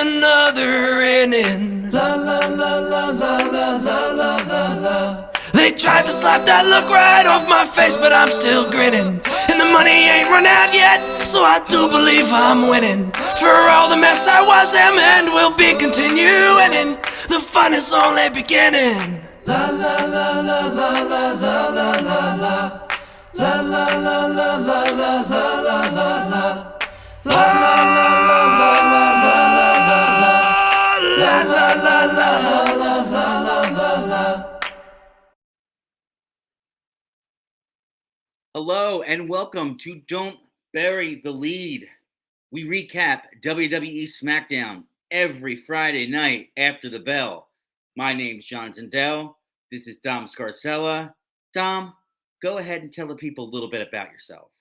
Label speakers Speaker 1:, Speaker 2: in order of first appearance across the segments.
Speaker 1: another inning. La la la la la la la la la la. They tried to slap that look right off my face, but I'm still grinning. And the money ain't run out yet, so I do believe I'm winning. For all the mess I was, am and will be continuing, and the fun is only beginning. La la la la la la la la la la. La la la la la la la la la la. La la la la la la la la la. La la la la la la la la.
Speaker 2: Hello and welcome to Don't Bury the Lead. We recap WWE SmackDown every Friday night after the bell. My name's John Zindel. This is Dom Scarcella. Dom, go ahead and tell the people a little bit about yourself.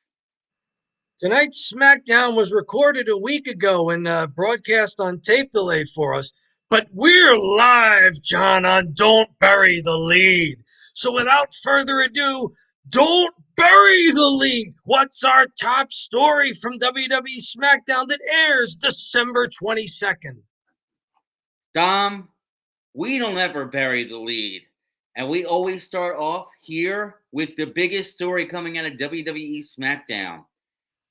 Speaker 3: Tonight's SmackDown was recorded a week ago and broadcast on tape delay for us. But we're live, John, on Don't Bury the Lead. So without further ado, don't bury the lead. What's our top story from WWE SmackDown that airs December 22nd?
Speaker 2: Dom, we don't ever bury the lead. And we always start off here with the biggest story coming out of WWE SmackDown.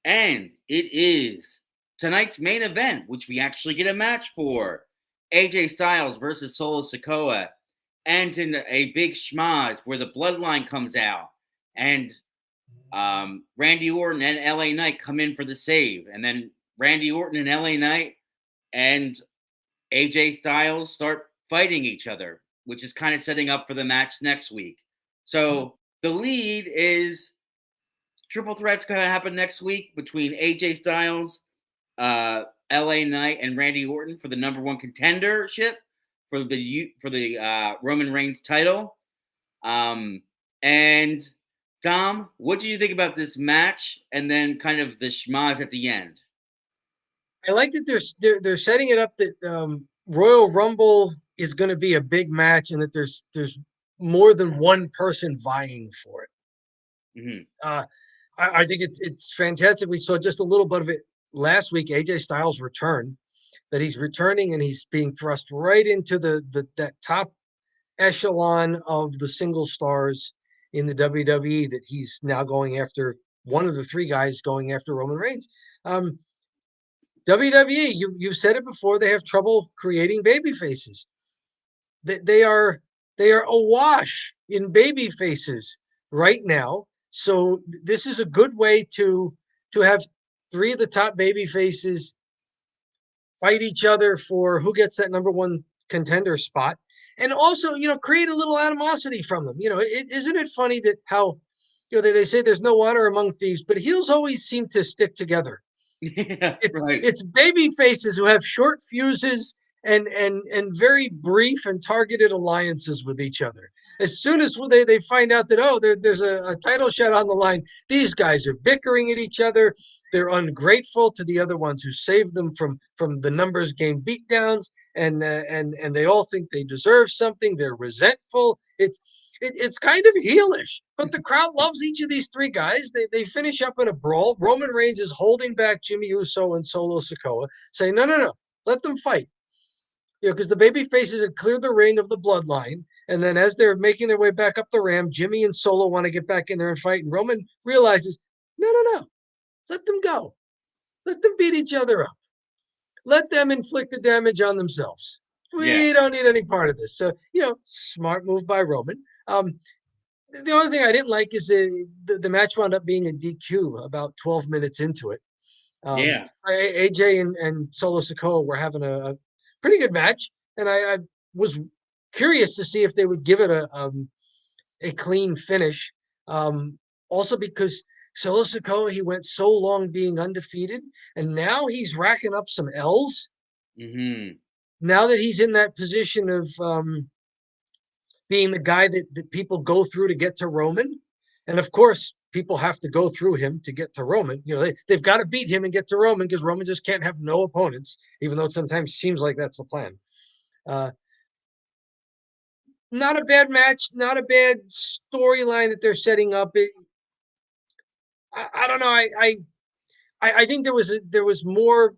Speaker 2: And it is tonight's main event, which we actually get a match for. AJ Styles versus Solo Sikoa. And in a big schmaz where the bloodline comes out. And Randy Orton and LA Knight come in for the save. And then Randy Orton and LA Knight and AJ Styles start fighting each other, which is kind of setting up for the match next week. So the lead is triple threat's going to happen next week between AJ Styles, LA Knight, and Randy Orton for the number one contendership for the Roman Reigns title. And Dom, what do you think about this match and then kind of the schmaz at the end?
Speaker 3: I like that they're setting it up that Royal Rumble is going to be a big match and that there's more than one person vying for it.
Speaker 2: Mm-hmm.
Speaker 3: I think it's fantastic. We saw just a little bit of it last week. AJ Styles return, that he's returning and he's being thrust right into that top echelon of the single stars in the WWE, that he's now going after one of the three guys going after Roman Reigns. WWE, you've said it before, they have trouble creating baby faces. They are awash in baby faces right now. So this is a good way to have three of the top baby faces fight each other for who gets that number one contender spot. And also, create a little animosity from them. Isn't it funny that how, they say there's no honor among thieves, but heels always seem to stick together.
Speaker 2: Yeah,
Speaker 3: It's baby faces who have short fuses and very brief and targeted alliances with each other. As soon as they find out that there's a title shot on the line, these guys are bickering at each other. They're ungrateful to the other ones who saved them from the numbers game beatdowns, and they all think they deserve something. They're resentful. It's kind of heelish, but the crowd loves each of these three guys. They finish up in a brawl. Roman Reigns is holding back Jimmy Uso and Solo Sikoa, saying, no, let them fight. Because the baby faces had cleared the ring of the bloodline. And then as they're making their way back up the ramp, Jimmy and Solo want to get back in there and fight. And Roman realizes, no, let them go. Let them beat each other up. Let them inflict the damage on themselves. We don't need any part of this. So, smart move by Roman. The only thing I didn't like is the match wound up being a DQ about 12 minutes into it. AJ and Solo Sikoa were having a pretty good match, and I was curious to see if they would give it a clean finish. Also because Solo Sikoa, he went so long being undefeated, and now he's racking up some L's.
Speaker 2: Mm-hmm.
Speaker 3: Now that he's in that position of being the guy that people go through to get to Roman, and of course, people have to go through him to get to Roman. They've got to beat him and get to Roman, because Roman just can't have no opponents, even though it sometimes seems like that's the plan. Not a bad match, not a bad storyline that they're setting up. I don't know. I think there was more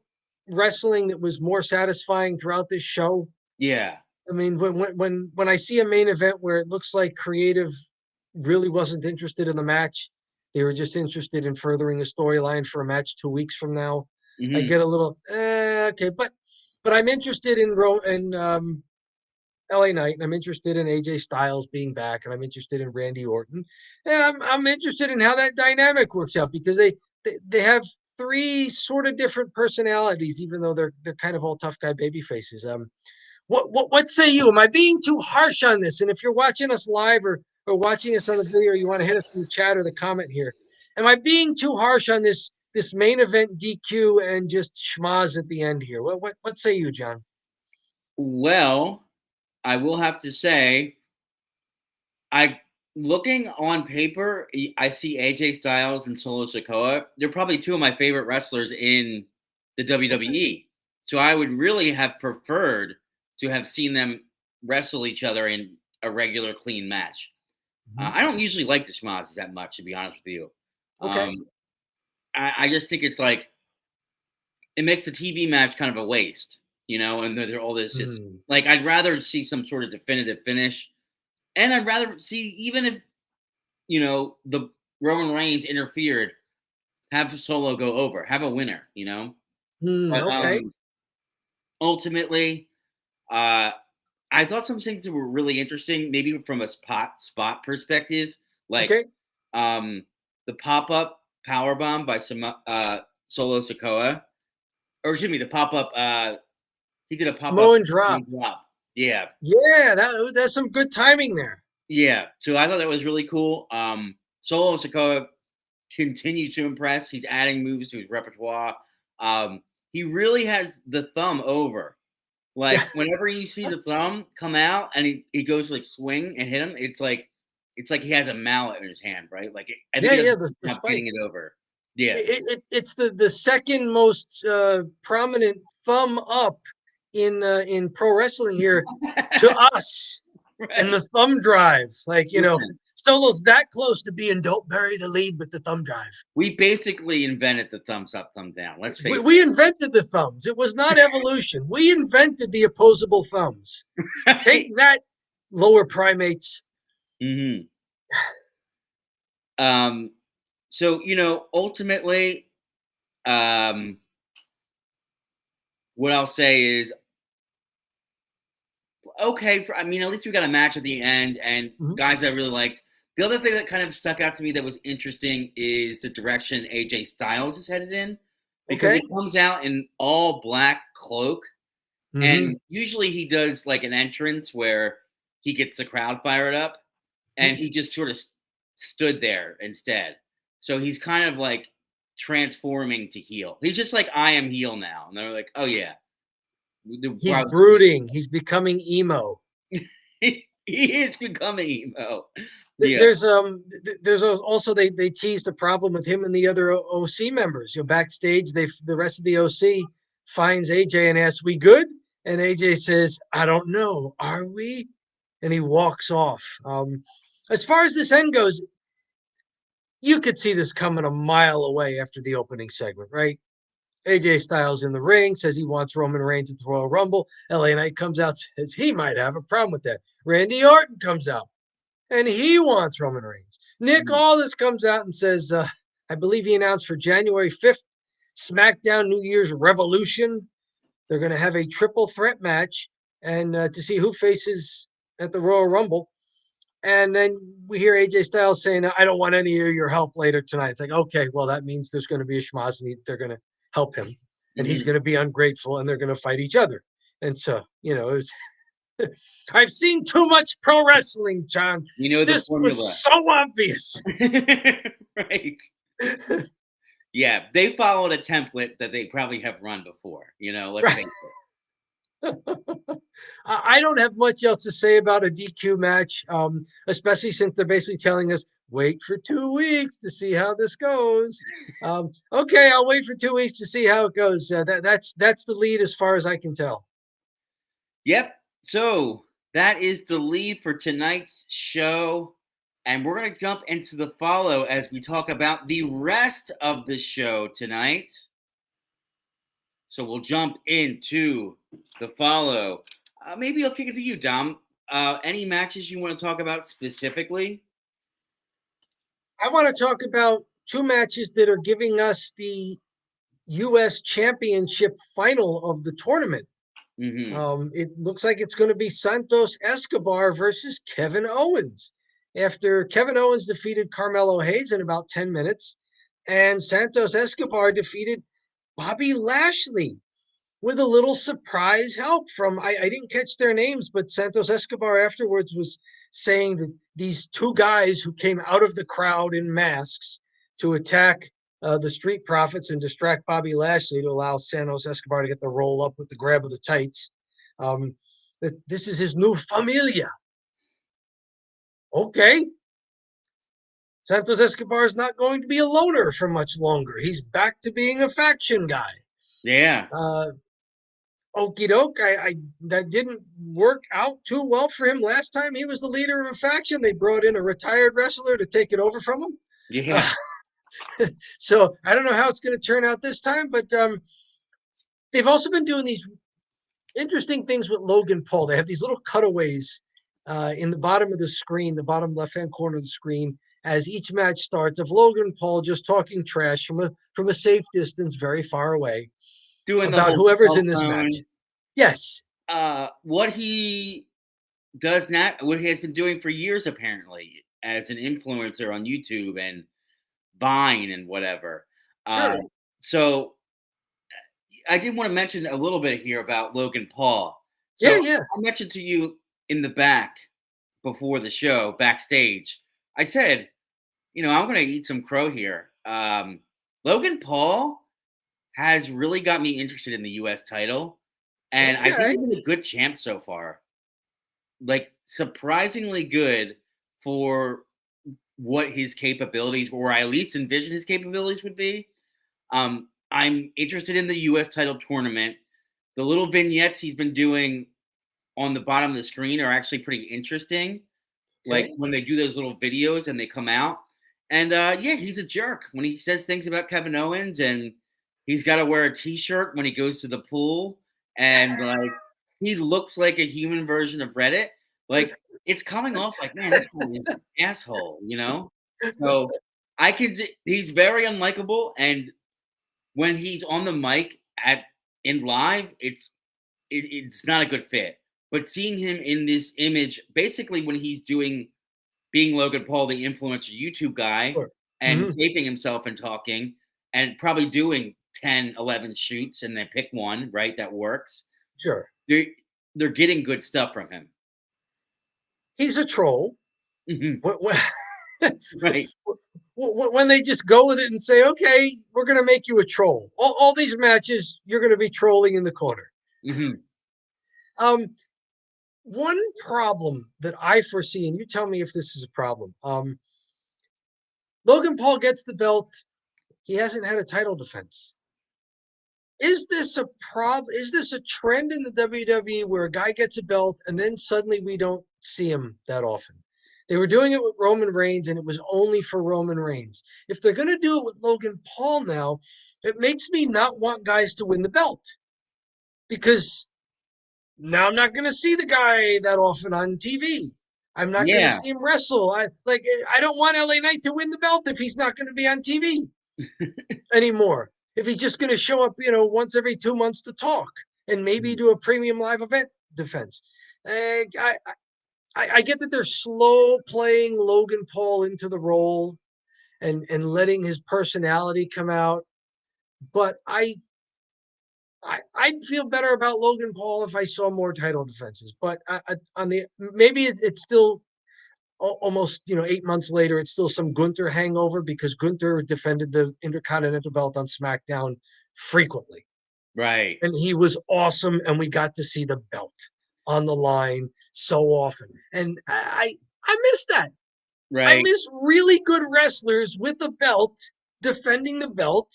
Speaker 3: wrestling that was more satisfying throughout this show.
Speaker 2: Yeah.
Speaker 3: I mean, when I see a main event where it looks like creative really wasn't interested in the match, they were just interested in furthering a storyline for a match 2 weeks from now. I
Speaker 2: Hmm.
Speaker 3: get a little okay, but I'm interested in LA Knight, and I'm interested in AJ Styles being back, and I'm interested in Randy Orton. And I'm interested in how that dynamic works out because they have three sort of different personalities, even though they're kind of all tough guy baby faces. What say you? Am I being too harsh on this? And if you're watching us live or watching us on the video, or you want to hit us in the chat or the comment here, am I being too harsh on this main event DQ and just schmaz at the end here? What say you, John?
Speaker 2: Well, I will have to say, I looking on paper, I see AJ Styles and Solo Sikoa. They're probably two of my favorite wrestlers in the
Speaker 3: Okay.
Speaker 2: WWE. So I would really have preferred to have seen them wrestle each other in a regular clean match.
Speaker 3: Mhm.
Speaker 2: I don't usually like the schmazes that much, to be honest with you.
Speaker 3: Okay.
Speaker 2: Um, I just think it's like it makes a TV match kind of a waste, and there's all this just
Speaker 3: Mm.
Speaker 2: like I'd rather see some sort of definitive finish. And I'd rather see, even if, the Roman Reigns interfered, have Solo go over, have a winner.
Speaker 3: Mm,
Speaker 2: But
Speaker 3: okay.
Speaker 2: ultimately, uh, I thought some things that were really interesting, maybe from a spot perspective, like
Speaker 3: Okay.
Speaker 2: um, the pop up power bomb by some Solo Sokoa, or excuse me, the pop up. He did a pop up
Speaker 3: Samoan drop.
Speaker 2: drop. Yeah,
Speaker 3: Yeah, that's some good timing there.
Speaker 2: yeah. So I thought that was really cool. Solo Sokoa continues to impress. He's adding moves to his repertoire. He really has the thumb over.
Speaker 3: Yeah.
Speaker 2: Like whenever you see the thumb come out and he goes to like swing and hit him, it's like he has a mallet in his hand, right? Like I think
Speaker 3: Yeah,
Speaker 2: he does
Speaker 3: yeah,
Speaker 2: a good
Speaker 3: the
Speaker 2: job getting
Speaker 3: spike.
Speaker 2: it over. Yeah.
Speaker 3: It's the second most prominent thumb up in pro wrestling here to us and
Speaker 2: Right.
Speaker 3: the thumb drive. Like,
Speaker 2: Listen,
Speaker 3: Solo's that close to being don't bury the lead with the thumb drive.
Speaker 2: we basically invented the thumbs up, thumb down. Let's face
Speaker 3: We invented the thumbs. It was not evolution. We invented the opposable thumbs.
Speaker 2: it.
Speaker 3: Take
Speaker 2: Right.
Speaker 3: that, lower primates.
Speaker 2: Hmm. Um. So ultimately, um, what I'll say is okay. I mean, at least we got a match at the end, and
Speaker 3: Mhm.
Speaker 2: guys I really liked. The other thing that kind of stuck out to me that was interesting is the direction AJ Styles is headed in, because he
Speaker 3: Okay.
Speaker 2: comes out in all black cloak,
Speaker 3: Hmm.
Speaker 2: and usually he does like an entrance where he gets the crowd fired up, and he just sort of stood there instead. So he's kind of like transforming to heel. He's just like I am heel now, and they're like, oh yeah, the
Speaker 3: He's
Speaker 2: crowd.
Speaker 3: brooding. He's becoming emo.
Speaker 2: He is becoming emo. Yeah.
Speaker 3: There's also they teased the problem with him and the other OC members. Backstage, the rest of the OC finds AJ and asks, "We good?" And AJ says, "I don't know. Are we?" And he walks off. As far as this end goes, you could see this coming a mile away after the opening segment, right? AJ Styles in the ring says he wants Roman Reigns at the Royal Rumble. LA Knight comes out, says he might have a problem with that. Randy Orton comes out and he wants Roman Reigns. Nick
Speaker 2: Mhm.
Speaker 3: Aldis comes out and says, I believe he announced for January 5th, SmackDown New Year's Revolution. They're going to have a triple threat match and to see who faces at the Royal Rumble. And then we hear AJ Styles saying, I don't want any of your help later tonight. It's like, okay, well, that means there's going to be a schmaz and they're going to help him. And he's
Speaker 2: Mhm.
Speaker 3: going to be ungrateful and they're going to fight each other. And so, it's I've seen too much pro wrestling, John.
Speaker 2: You know the
Speaker 3: This was
Speaker 2: formula.
Speaker 3: so obvious.
Speaker 2: Right. Yeah, they followed a template that they probably have run before, let's
Speaker 3: Right.
Speaker 2: face it.
Speaker 3: I don't have much else to say about a DQ match, especially since they're basically telling us wait for 2 weeks to see how this goes. Okay, I'll wait for 2 weeks to see how it goes. That's the lead as far as I can tell.
Speaker 2: Yep. So that is the lead for tonight's show. And we're going to jump into the follow as we talk about the rest of the show tonight. So we'll jump into the follow. Maybe I'll kick it to you, Dom. Any matches you want to talk about specifically?
Speaker 3: I want to talk about two matches that are giving us the U.S. Championship final of the tournament.
Speaker 2: Mm-hmm.
Speaker 3: It looks like it's going to be Santos Escobar versus Kevin Owens. After Kevin Owens defeated Carmelo Hayes in about 10 minutes, and Santos Escobar defeated Bobby Lashley with a little surprise help from, I didn't catch their names, but Santos Escobar afterwards was saying that these two guys who came out of the crowd in masks to attack the Street Profits and distract Bobby Lashley to allow Santos Escobar to get the roll up with the grab of the tights. That this is his new familia. Okay. Santos Escobar is not going to be a loner for much longer. He's back to being a faction guy.
Speaker 2: Yeah.
Speaker 3: Okie doke. I that didn't work out too well for him last time. He was the leader of a faction. They brought in a retired wrestler to take it over from him.
Speaker 2: Yeah.
Speaker 3: So I don't know how it's going to turn out this time, but they've also been doing these interesting things with Logan Paul. They have these little cutaways in the bottom of the screen, the bottom left-hand corner of the screen, as each match starts, of Logan Paul just talking trash from a safe distance, very far away,
Speaker 2: Doing the
Speaker 3: about
Speaker 2: whole
Speaker 3: whoever's
Speaker 2: cell
Speaker 3: in this match.
Speaker 2: phone.
Speaker 3: Yes.
Speaker 2: What he does not, what he has been doing for years, apparently, as an influencer on YouTube and Vine and whatever.
Speaker 3: Sure.
Speaker 2: So I did want to mention a little bit here about Logan Paul. So
Speaker 3: Yeah.
Speaker 2: I mentioned to you in the back before the show, backstage, I said, I'm going to eat some crow here. Logan Paul has really got me interested in the U.S. title, and I think
Speaker 3: Okay.
Speaker 2: he's been a good champ so far. Like, surprisingly good for what his capabilities, or I at least envision his capabilities would be. I'm interested in the U.S. title tournament. The little vignettes he's been doing on the bottom of the screen are actually pretty interesting. Like
Speaker 3: Okay.
Speaker 2: when they do those little videos and they come out. And yeah, he's a jerk when he says things about Kevin Owens, and he's got to wear a t-shirt when he goes to the pool. And like, he looks like a human version of Reddit. Like, it's coming off like, man, this guy is an asshole. So he's very unlikable. And when he's on the mic in live, it's not a good fit. But seeing him in this image, basically when he's being Logan Paul, the influencer YouTube guy,
Speaker 3: Sure.
Speaker 2: and
Speaker 3: Mhm.
Speaker 2: taping himself and talking, and probably doing 10, 11 shoots, and then pick one, right, that works.
Speaker 3: Sure.
Speaker 2: They're getting good stuff from him.
Speaker 3: He's a troll.
Speaker 2: Mhm.
Speaker 3: When,
Speaker 2: Right.
Speaker 3: when they just go with it and say, okay, we're going to make you a troll. All these matches, you're going to be trolling in the corner.
Speaker 2: Mhm.
Speaker 3: Um, One problem that I foresee, and you tell me if this is a problem. Logan Paul gets the belt. He hasn't had a title defense. Is this a problem? Is this a trend in the WWE where a guy gets a belt and then suddenly we don't see him that often? They were doing it with Roman Reigns, and it was only for Roman Reigns. If they're going to do it with Logan Paul now, it makes me not want guys to win the belt, because now I'm not going to see the guy that often on TV. I'm not going to
Speaker 2: Yeah.
Speaker 3: see him wrestle. I don't want LA Knight to win the belt if he's not going to be on TV anymore. If he's just going to show up, once every 2 months to talk and maybe do a premium live event defense. I get that they're slow playing Logan Paul into the role and letting his personality come out, but I'd feel better about Logan Paul if I saw more title defenses. But maybe it's still almost 8 months later. It's still some Gunther hangover, because Gunther defended the Intercontinental belt on SmackDown frequently,
Speaker 2: Right.
Speaker 3: and he was awesome. And we got to see the belt on the line so often, and I miss that. I
Speaker 2: Right.
Speaker 3: miss really good wrestlers with the belt defending the belt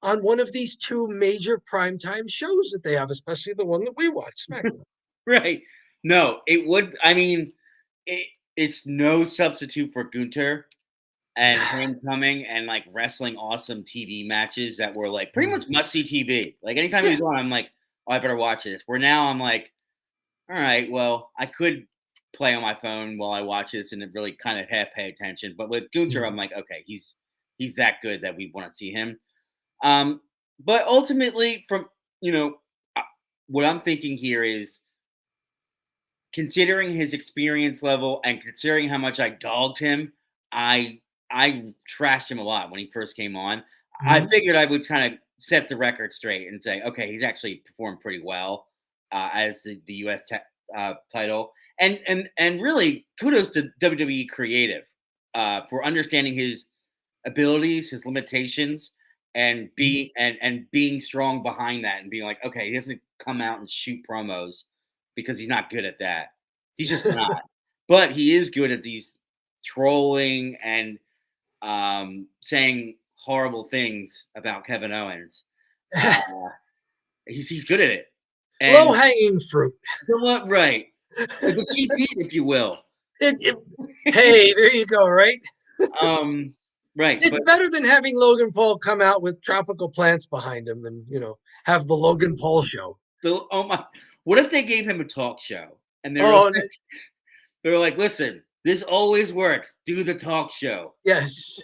Speaker 3: on one of these two major primetime shows that they have, especially the one that we watch, SmackDown.
Speaker 2: Right. No, it would. I mean, it's no substitute for Gunter. and him coming and like wrestling awesome TV matches that were like pretty much must see TV. Like anytime he was on, I'm like, oh, I better watch this. Where now I'm like, all right, well, I could play on my phone while I watch this and really kind of half pay attention. But with Gunther, I'm like, okay, he's that good that we want to see him. But ultimately, from what I'm thinking here is considering his experience level and considering how much I dogged him, I trashed him a lot when he first came on. I figured I would kind of set the record straight and say, okay, he's actually performed pretty well as the U.S. Title, and really kudos to WWE Creative for understanding his abilities, his limitations, and being strong behind that, and being like, okay, he doesn't come out and shoot promos because he's not good at that. He's just not. But he is good at these trolling and saying horrible things about Kevin Owens. He's good at it.
Speaker 3: Low hanging fruit.
Speaker 2: Right. Like a cheap beat, if you will.
Speaker 3: Hey, there you go, right?
Speaker 2: Right.
Speaker 3: It's better than having Logan Paul come out with tropical plants behind him and, have the Logan Paul show.
Speaker 2: Oh my! What if they gave him a talk show and they're like, listen, this always works. Do the talk show.
Speaker 3: Yes.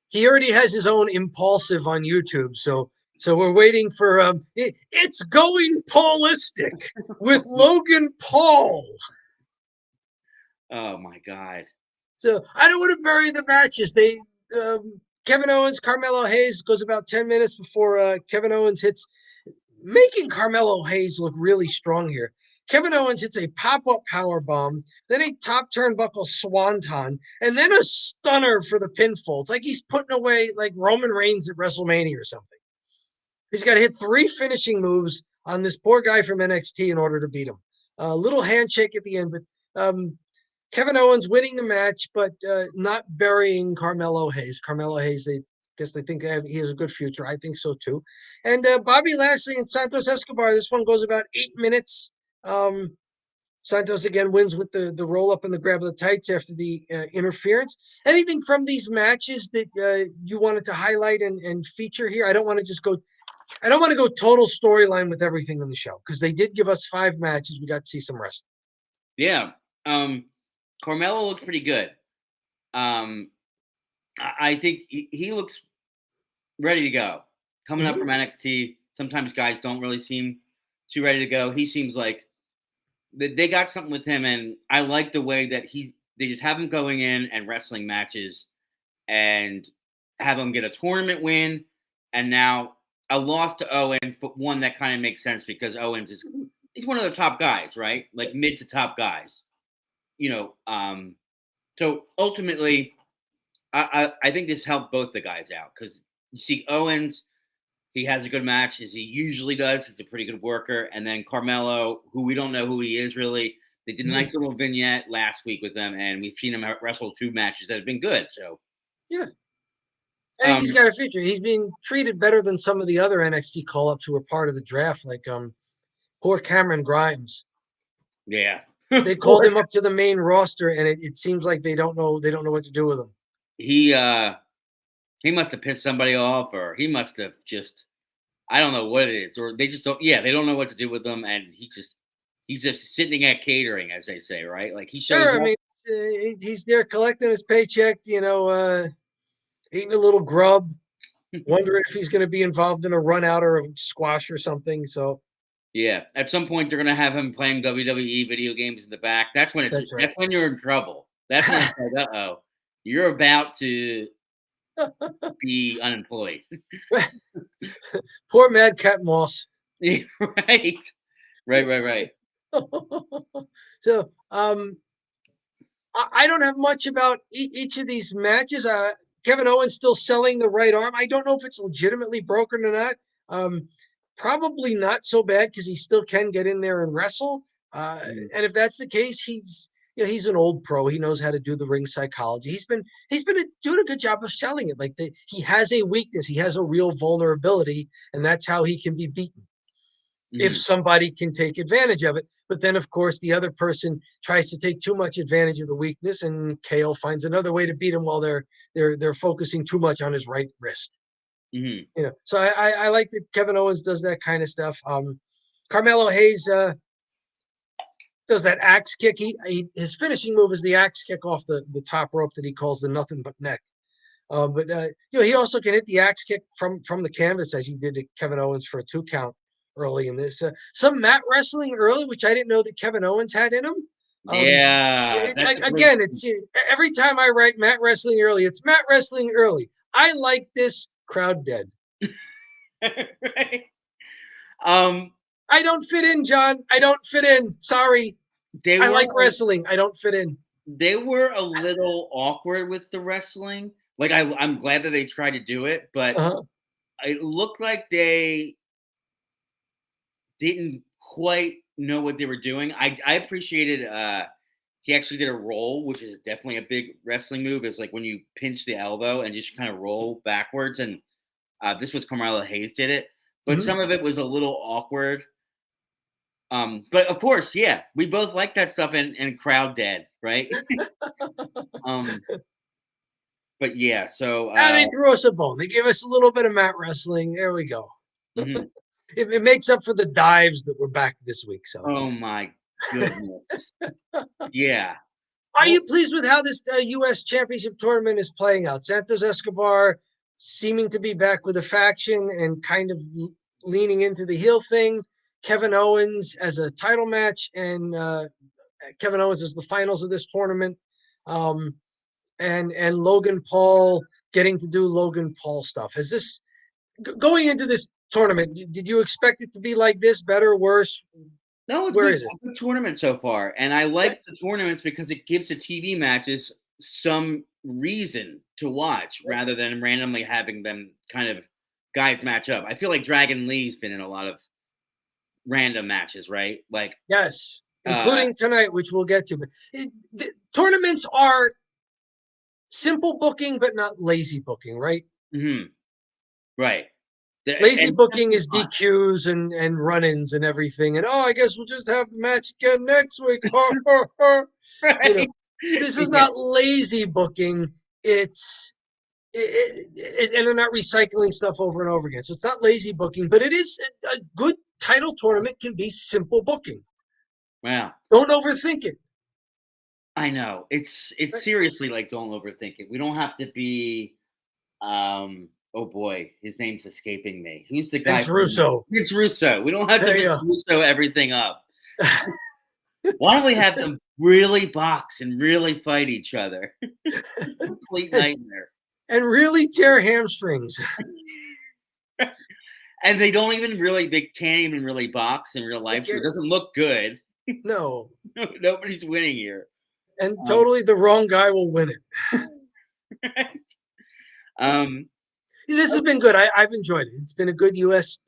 Speaker 3: He already has his own Impulsive on YouTube, so we're waiting for it's going Paulistic with Logan Paul.
Speaker 2: Oh my God!
Speaker 3: So I don't want to bury the matches. They Kevin Owens, Carmelo Hayes goes about 10 minutes before Kevin Owens hits, making Carmelo Hayes look really strong here. Kevin Owens hits a pop-up power bomb, then a top turnbuckle swanton, and then a stunner for the pinfall. It's like he's putting away like Roman Reigns at WrestleMania or something. He's got to hit 3 finishing moves on this poor guy from NXT in order to beat him. A little handshake at the end, but Kevin Owens winning the match, but not burying Carmelo Hayes. Carmelo Hayes, they think he has a good future. I think so too. And Bobby Lashley and Santos Escobar. This one goes about 8 minutes. Santos again wins with the roll up and the grab of the tights after the interference. Anything from these matches that you wanted to highlight and feature here? I don't want to go total storyline with everything on the show because they did give us 5 matches. We got to see some wrestling.
Speaker 2: Yeah. Carmelo looks pretty good. I think he looks ready to go. Coming up from NXT, sometimes guys don't really seem too ready to go. He seems like they got something with him, and I like the way that they just have him going in and wrestling matches and have him get a tournament win, and now a loss to Owens, but one that kind of makes sense because Owens he's one of the top guys, right? Like mid to top guys. So ultimately, I think this helped both the guys out because you see Owens, he has a good match as he usually does. He's a pretty good worker. And then Carmelo, who we don't know who he is really, they did a nice little vignette last week with them, and we've seen him wrestle 2 matches that have been good. So
Speaker 3: yeah. And he's got a future. He's being treated better than some of the other NXT call-ups who were part of the draft, like poor Cameron Grimes.
Speaker 2: Yeah.
Speaker 3: They called him up to the main roster, and it seems like they don't know what to do with him.
Speaker 2: He must have pissed somebody off, or he must have just, I don't know what it is, or they just don't. Yeah, they don't know what to do with him, and he's just sitting at catering, as they say, right? Like he shows up.
Speaker 3: I mean, he's there collecting his paycheck, eating a little grub, wondering if he's going to be involved in a run out or a squash or something. So.
Speaker 2: Yeah, at some point they're gonna have him playing WWE video games in the back. That's when that's when you're in trouble. That's when it's like, you're about to be unemployed.
Speaker 3: Poor Madcap Moss.
Speaker 2: Right.
Speaker 3: So, I don't have much about each of these matches. Kevin Owens still selling the right arm. I don't know if it's legitimately broken or not. Probably not so bad because he still can get in there and wrestle. And if that's the case, he's an old pro. He knows how to do the ring psychology. He's been doing a good job of selling it. Like he has a weakness. He has a real vulnerability, and that's how he can be beaten. if
Speaker 2: Mhm.
Speaker 3: somebody can take advantage of it. But then, of course, the other person tries to take too much advantage of the weakness, and KO finds another way to beat him while they're focusing too much on his right wrist.
Speaker 2: Mhm.
Speaker 3: So I like that Kevin Owens does that kind of stuff. Carmelo Hayes does that axe kick. His finishing move is the axe kick off the top rope that he calls the nothing but neck. But he also can hit the axe kick from the canvas as he did to Kevin Owens for a 2 count early in this. Some mat wrestling early, which I didn't know that Kevin Owens had in him.
Speaker 2: Yeah, that's a great.
Speaker 3: Again, it's every time I write mat wrestling early, it's mat wrestling early. I like this crowd dead.
Speaker 2: Right. Um,
Speaker 3: I don't fit in, John. I don't fit in. Sorry.
Speaker 2: they
Speaker 3: I
Speaker 2: were
Speaker 3: like wrestling. I don't fit in.
Speaker 2: they were a little awkward with the wrestling. Like I'm glad that they tried to do it, but
Speaker 3: Uh-huh.
Speaker 2: it looked like they didn't quite know what they were doing. I appreciated he actually did a roll, which is definitely a big wrestling move. Is like when you pinch the elbow and just kind of roll backwards. And this was Carmelo Hayes did it, but
Speaker 3: Mhm.
Speaker 2: some of it was a little awkward. But of course, yeah, we both like that stuff and crowd dead, right? um, but yeah, so
Speaker 3: And they threw us a bone. They gave us a little bit of mat wrestling. There we go.
Speaker 2: mhm.
Speaker 3: It makes up for the dives that were back this week. So,
Speaker 2: Oh my goodness, yeah.
Speaker 3: are
Speaker 2: Well,
Speaker 3: you pleased with how this U.S. Championship tournament is playing out? Santos Escobar seeming to be back with a faction and kind of leaning into the heel thing. Kevin Owens as a title match, and Kevin Owens as the finals of this tournament. Um, and Logan Paul getting to do Logan Paul stuff. Has this going into this tournament? Did you expect it to be like this? Better, worse?
Speaker 2: no, it's
Speaker 3: Where
Speaker 2: been
Speaker 3: is it?
Speaker 2: a good tournament so far, and I
Speaker 3: Okay.
Speaker 2: like the tournaments because it gives the TV matches some reason to watch rather than randomly having them kind of guys match up. I feel like Dragon Lee's been in a lot of random matches, right? Like,
Speaker 3: Yes,
Speaker 2: uh,
Speaker 3: including tonight, which we'll get to. But the tournaments are simple booking, but not lazy booking, right?
Speaker 2: mhm, right.
Speaker 3: Lazy
Speaker 2: And
Speaker 3: booking
Speaker 2: simple
Speaker 3: is
Speaker 2: fun,
Speaker 3: DQs and run-ins and everything. And I guess we'll just have the match again next week. you know,
Speaker 2: right?
Speaker 3: this is
Speaker 2: Yeah.
Speaker 3: not lazy booking. It's and they're not recycling stuff over and over again. So it's not lazy booking, but it is a good title tournament can be simple booking.
Speaker 2: Wow.
Speaker 3: Don't overthink it.
Speaker 2: I know. It's
Speaker 3: Right?
Speaker 2: seriously like don't overthink it. We don't have to be oh boy, his name's escaping me. Who's the guy
Speaker 3: Vince
Speaker 2: from
Speaker 3: Russo.
Speaker 2: Vince Russo? We don't have to
Speaker 3: There
Speaker 2: Vince
Speaker 3: you
Speaker 2: Russo everything up.
Speaker 3: go.
Speaker 2: Why don't we have them really box and really fight each other? Complete
Speaker 3: and,
Speaker 2: nightmare.
Speaker 3: and really tear hamstrings.
Speaker 2: And they can't even really box in real life, so it
Speaker 3: Okay.
Speaker 2: doesn't look good.
Speaker 3: No.
Speaker 2: Nobody's winning here.
Speaker 3: And
Speaker 2: Um,
Speaker 3: totally the wrong guy will win it.
Speaker 2: um
Speaker 3: This has been good. I've enjoyed it. It's been a good U.S.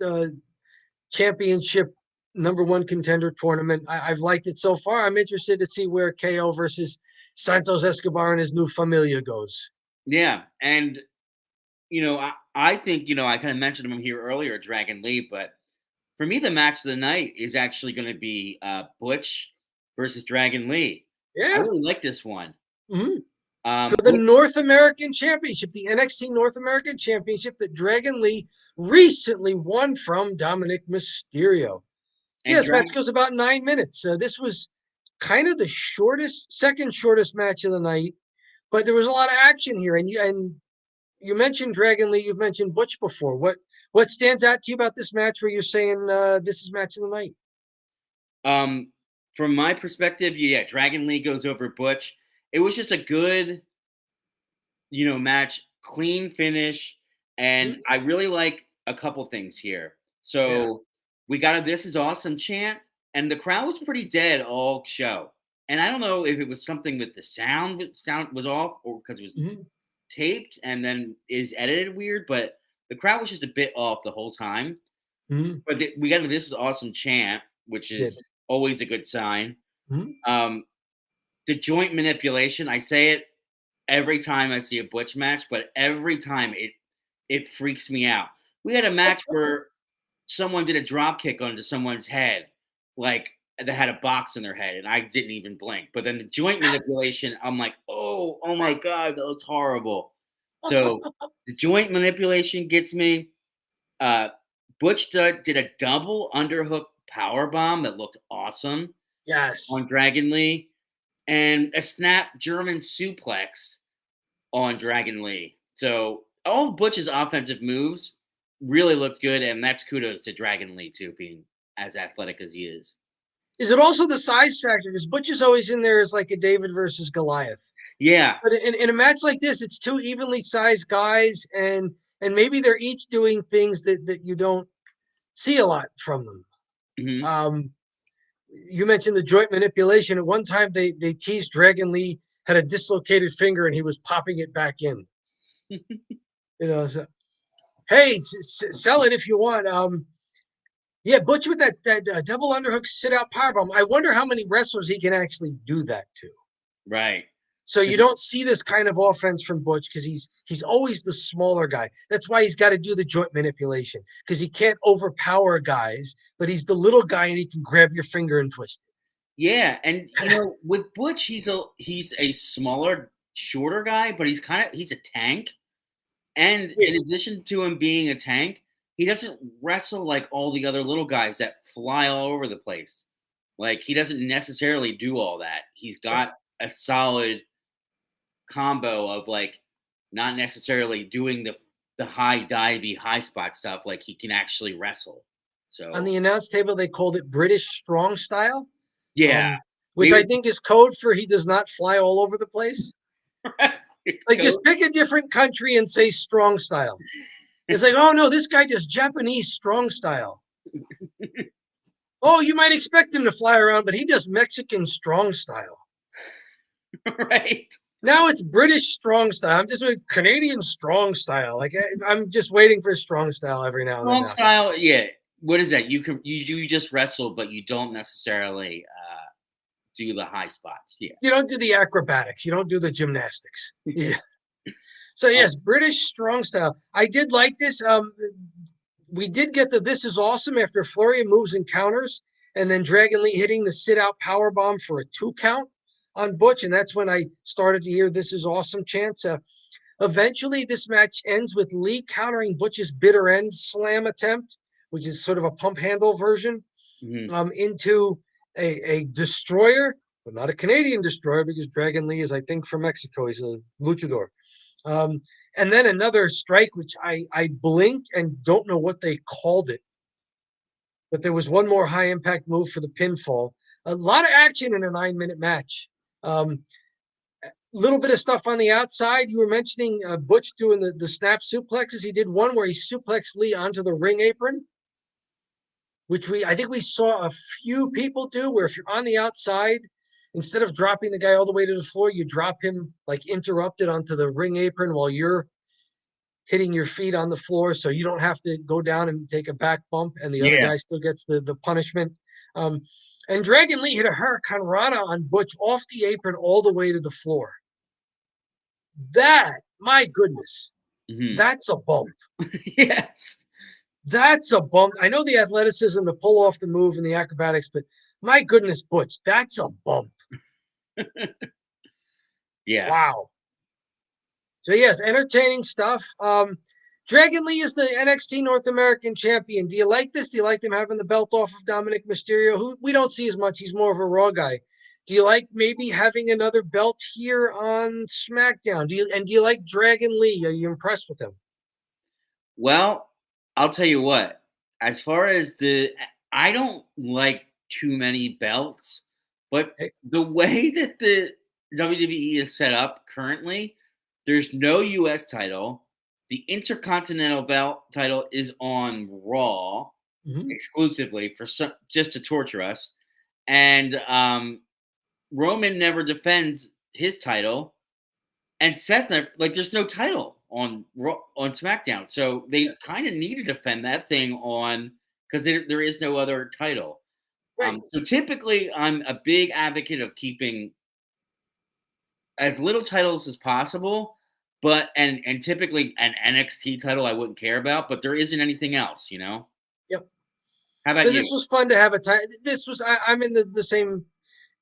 Speaker 3: Championship #1 contender tournament. I've liked it so far. I'm interested to see where KO versus Santos Escobar and his new familia goes.
Speaker 2: yeah, and I think, I kind of mentioned him here earlier, Dragon Lee, but for me, the match of the night is actually going to be Butch versus Dragon Lee. I
Speaker 3: Yeah.
Speaker 2: really like this one.
Speaker 3: Mhm. For the
Speaker 2: Butch,
Speaker 3: North American Championship, the NXT North American Championship that Dragon Lee recently won from Dominic Mysterio.
Speaker 2: and
Speaker 3: Yes, match
Speaker 2: Dragon,
Speaker 3: goes about 9 minutes. This was kind of the second shortest match of the night, but there was a lot of action here. And you mentioned Dragon Lee, you've mentioned Butch before. What stands out to you about this match where you're saying this is match of the night?
Speaker 2: um, from my perspective, yeah, Dragon Lee goes over Butch. It was just a good, match, clean finish, and
Speaker 3: Mhm.
Speaker 2: I really like a couple things here.
Speaker 3: Yeah.
Speaker 2: So we got a "This is awesome" chant, and the crowd was pretty dead all show. And I don't know if it was something with the sound was off, or because it was
Speaker 3: Mhm.
Speaker 2: taped and then is edited weird, but the crowd was just a bit off the whole time.
Speaker 3: Mhm.
Speaker 2: But we got a "This is awesome" chant, which
Speaker 3: Did.
Speaker 2: is always a good sign.
Speaker 3: Mhm.
Speaker 2: Um, the joint manipulation, I say it every time I see a Butch match, but every time it freaks me out. We had a match where someone did a drop kick onto someone's head, like that had a box in their head, and I didn't even blink. But then the joint manipulation, I'm like, oh my god, that looks horrible. So the joint manipulation gets me. Uh, Butch did a double underhook power bomb that looked awesome on
Speaker 3: Yes.
Speaker 2: Dragon Lee, and a snap German suplex on Dragon Lee. So all of Butch's offensive moves really looked good, and that's kudos to Dragon Lee too, being as athletic as he is.
Speaker 3: Is it also the size factor? Because Butch is always in there as like a David versus Goliath.
Speaker 2: Yeah.
Speaker 3: But in a match like this, it's two evenly sized guys, and maybe they're each doing things that you don't see a lot from them.
Speaker 2: Hmm.
Speaker 3: You mentioned the joint manipulation. At one time, they teased Dragon Lee had a dislocated finger and he was popping it back in. So, hey, sell it if you want. Yeah, Butch with that double underhook sit out powerbomb. I wonder how many wrestlers he can actually do that to.
Speaker 2: Right.
Speaker 3: So you don't see this kind of offense from Butch because he's always the smaller guy. That's why he's got to do the joint manipulation because he can't overpower guys, but he's the little guy and he can grab your finger and twist it.
Speaker 2: Yeah, and with Butch, he's a smaller, shorter guy, but he's a tank. And in
Speaker 3: Yes.
Speaker 2: addition to him being a tank, he doesn't wrestle like all the other little guys that fly all over the place. Like he doesn't necessarily do all that. He's got a solid combo of like not necessarily doing the high divey high spot stuff. Like he can actually wrestle.
Speaker 3: On
Speaker 2: So
Speaker 3: the announce table, they called it British strong style,
Speaker 2: yeah,
Speaker 3: which I
Speaker 2: maybe
Speaker 3: think is code for he does not fly all over the place. Like
Speaker 2: go.
Speaker 3: just pick a different country and say strong style. It's like, oh no, this guy does Japanese strong style. Oh, you might expect him to fly around, but he does Mexican strong style.
Speaker 2: Right.
Speaker 3: Now it's British strong style. I'm just with Canadian strong style. Like I'm just waiting for strong style every now and then.
Speaker 2: Long style, yeah. What is that? You just wrestle, but you don't necessarily do the high spots. Yeah.
Speaker 3: You don't do the acrobatics. You don't do the gymnastics. Yeah. So
Speaker 2: Oh,
Speaker 3: yes, British strong style. I did like this. We did get the "This is awesome" after a flurry of moves and counters, and then Dragon Lee hitting the sit out power bomb for a 2 count on Butch, and that's when I started to hear "This is awesome" chants. Eventually, this match ends with Lee countering Butch's bitter end slam attempt, which is sort of a pump handle version,
Speaker 2: mhm.
Speaker 3: into a destroyer, but not a Canadian destroyer because Dragon Lee is, I think, from Mexico. He's a luchador. Um, and then another strike, which I blinked and don't know what they called it. But there was one more high impact move for the pinfall. A lot of action in a 9-minute match. Little bit of stuff on the outside. You were mentioning Butch doing the snap suplexes. He did one where he suplexed Lee onto the ring apron, which I think we saw a few people do. Where if you're on the outside, instead of dropping the guy all the way to the floor, you drop him like interrupted onto the ring apron while you're hitting your feet on the floor, so you don't have to go down and take a back bump, and the other
Speaker 2: Yeah.
Speaker 3: guy still gets the punishment. And Dragon Lee hit a Hurricane Rana on Butch off the apron all the way to the floor. That, my goodness,
Speaker 2: Mhm.
Speaker 3: that's a bump.
Speaker 2: Yes.
Speaker 3: That's a bump. I know the athleticism to pull off the move and the acrobatics, but my goodness, Butch, that's a bump.
Speaker 2: Yeah.
Speaker 3: Wow. So yes, entertaining stuff. Dragon Lee is the NXT North American champion. Do you like this? Do you like him having the belt off of Dominic Mysterio, who we don't see as much? He's more of a Raw guy. Do you like maybe having another belt here on SmackDown? Do you like Dragon Lee? Are you impressed with him?
Speaker 2: Well, I'll tell you what. As far as I don't like too many belts, but
Speaker 3: Hey,
Speaker 2: the way that the WWE is set up currently, there's no US title. The Intercontinental belt title is on Raw
Speaker 3: mhm.
Speaker 2: exclusively for just to torture us. And Roman never defends his title, and Seth like there's no title on SmackDown, so they kind of need to defend that thing on because there is no other title.
Speaker 3: Right.
Speaker 2: So typically, I'm a big advocate of keeping as little titles as possible, but and typically an NXT title I wouldn't care about, but there isn't anything else, you know.
Speaker 3: Yep.
Speaker 2: How about
Speaker 3: So
Speaker 2: you?
Speaker 3: this was fun to have a time. I'm in the same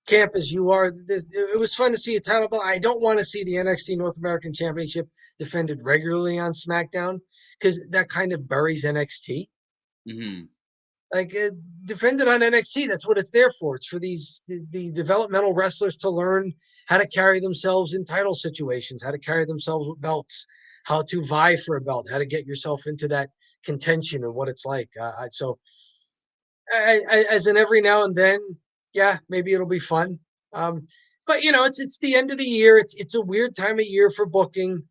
Speaker 3: camp as you are. It was fun to see a title belt. I don't want to see the NXT North American Championship defended regularly on SmackDown because that kind of buries NXT.
Speaker 2: Hmm.
Speaker 3: Like defended on NXT, that's what it's there for. It's for the developmental wrestlers to learn how to carry themselves in title situations, how to carry themselves with belts, how to vie for a belt, how to get yourself into that contention and what it's like. As in every now and then, yeah, maybe it'll be fun. But it's the end of the year. It's a weird time of year for booking.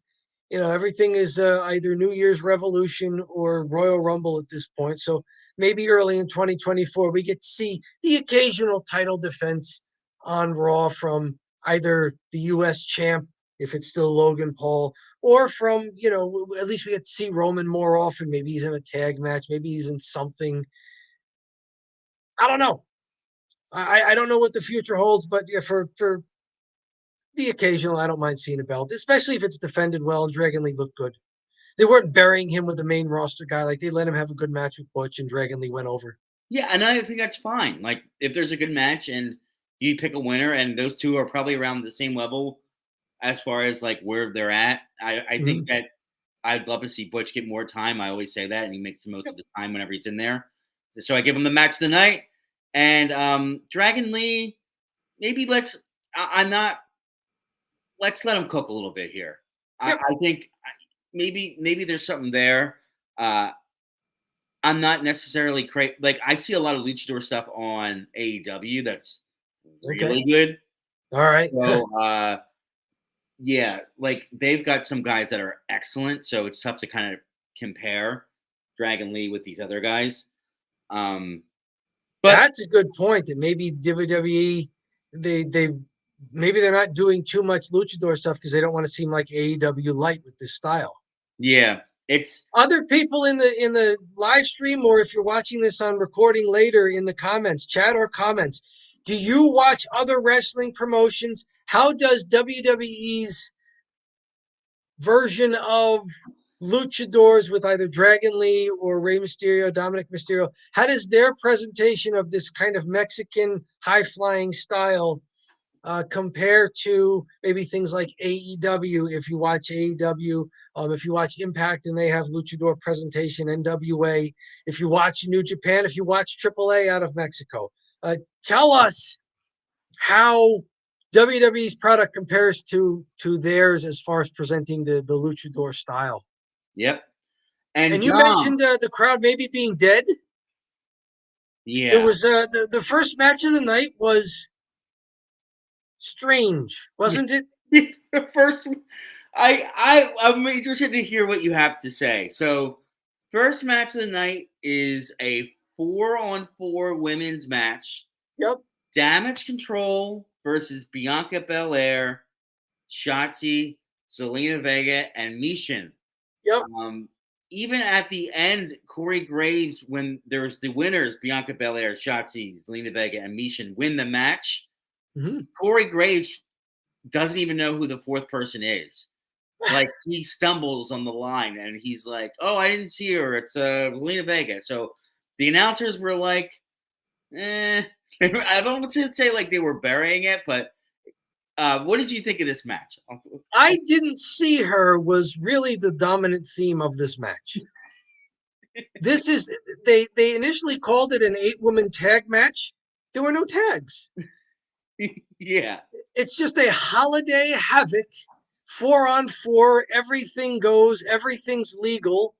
Speaker 3: Everything is either New Year's Revolution or Royal Rumble at this point. So maybe early in 2024, we get to see the occasional title defense on Raw from either the U.S. champ, if it's still Logan Paul, or from, at least we get to see Roman more often. Maybe he's in a tag match. Maybe he's in something. I don't know. I don't know what the future holds, but yeah, for the occasional, I don't mind seeing a belt, especially if it's defended well and Dragon Lee looked good. They weren't burying him with the main roster guy. Like they let him have a good match with Butch and Dragon Lee went over.
Speaker 2: Yeah, and I think that's fine. Like if there's a good match and you pick a winner, and those two are probably around the same level as far as like where they're at. I think
Speaker 3: Mhm.
Speaker 2: that I'd love to see Butch get more time. I always say that, and he makes the most
Speaker 3: Yep.
Speaker 2: of his time whenever he's in there. So I give him the match of the night. And Dragon Lee, maybe I'm not. Let's let him cook a little bit here.
Speaker 3: Yep.
Speaker 2: I think maybe there's something there. Uh, I'm not necessarily like I see a lot of luchador stuff on AEW that's
Speaker 3: Okay.
Speaker 2: really good.
Speaker 3: All right.
Speaker 2: So yeah, like they've got some guys that are excellent. So it's tough to kind of compare Dragon Lee with these other guys. Um, but
Speaker 3: That's a good point. That maybe WWE they maybe they're not doing too much luchador stuff because they don't want to seem like AEW light with this style.
Speaker 2: yeah, it's
Speaker 3: Other people in the live stream, or if you're watching this on recording later in the comments, chat or comments, do you watch other wrestling promotions? How does WWE's version of luchadors with either Dragon Lee or Rey Mysterio, Dominic Mysterio, how does their presentation of this kind of Mexican high flying style compare to maybe things like AEW? If you watch AEW, if you watch Impact and they have luchador presentation, NWA, if you watch New Japan, if you watch AAA out of Mexico, tell us how WWE's product compares to theirs as far as presenting the luchador style.
Speaker 2: yep. And
Speaker 3: And you mentioned the crowd maybe being dead. There
Speaker 2: yeah,
Speaker 3: was the first match of the night was strange, wasn't it?
Speaker 2: first, I'm interested to hear what you have to say. So, first match of the night is a 4-on-4 women's match.
Speaker 3: Yep.
Speaker 2: Damage Control versus Bianca Belair, Shotzi, Zelina Vega, and Mishin.
Speaker 3: Yep.
Speaker 2: Um, Even at the end, Corey Graves, when there's the winners, Bianca Belair, Shotzi, Zelina Vega, and Mishin win the match.
Speaker 3: Mm-hmm.
Speaker 2: Corey Graves doesn't even know who the fourth person is. Like he stumbles on the line and he's like, "Oh, I didn't see her. It's Zelina Vega." So the announcers were like, "Eh." I don't want to say like they were burying it, but what did you think of this match?
Speaker 3: I didn't see her was really the dominant theme of this match. This is they initially called it an 8-woman tag match. There were no tags.
Speaker 2: Yeah,
Speaker 3: It's just a holiday havoc, 4-on-4, everything goes, everything's legal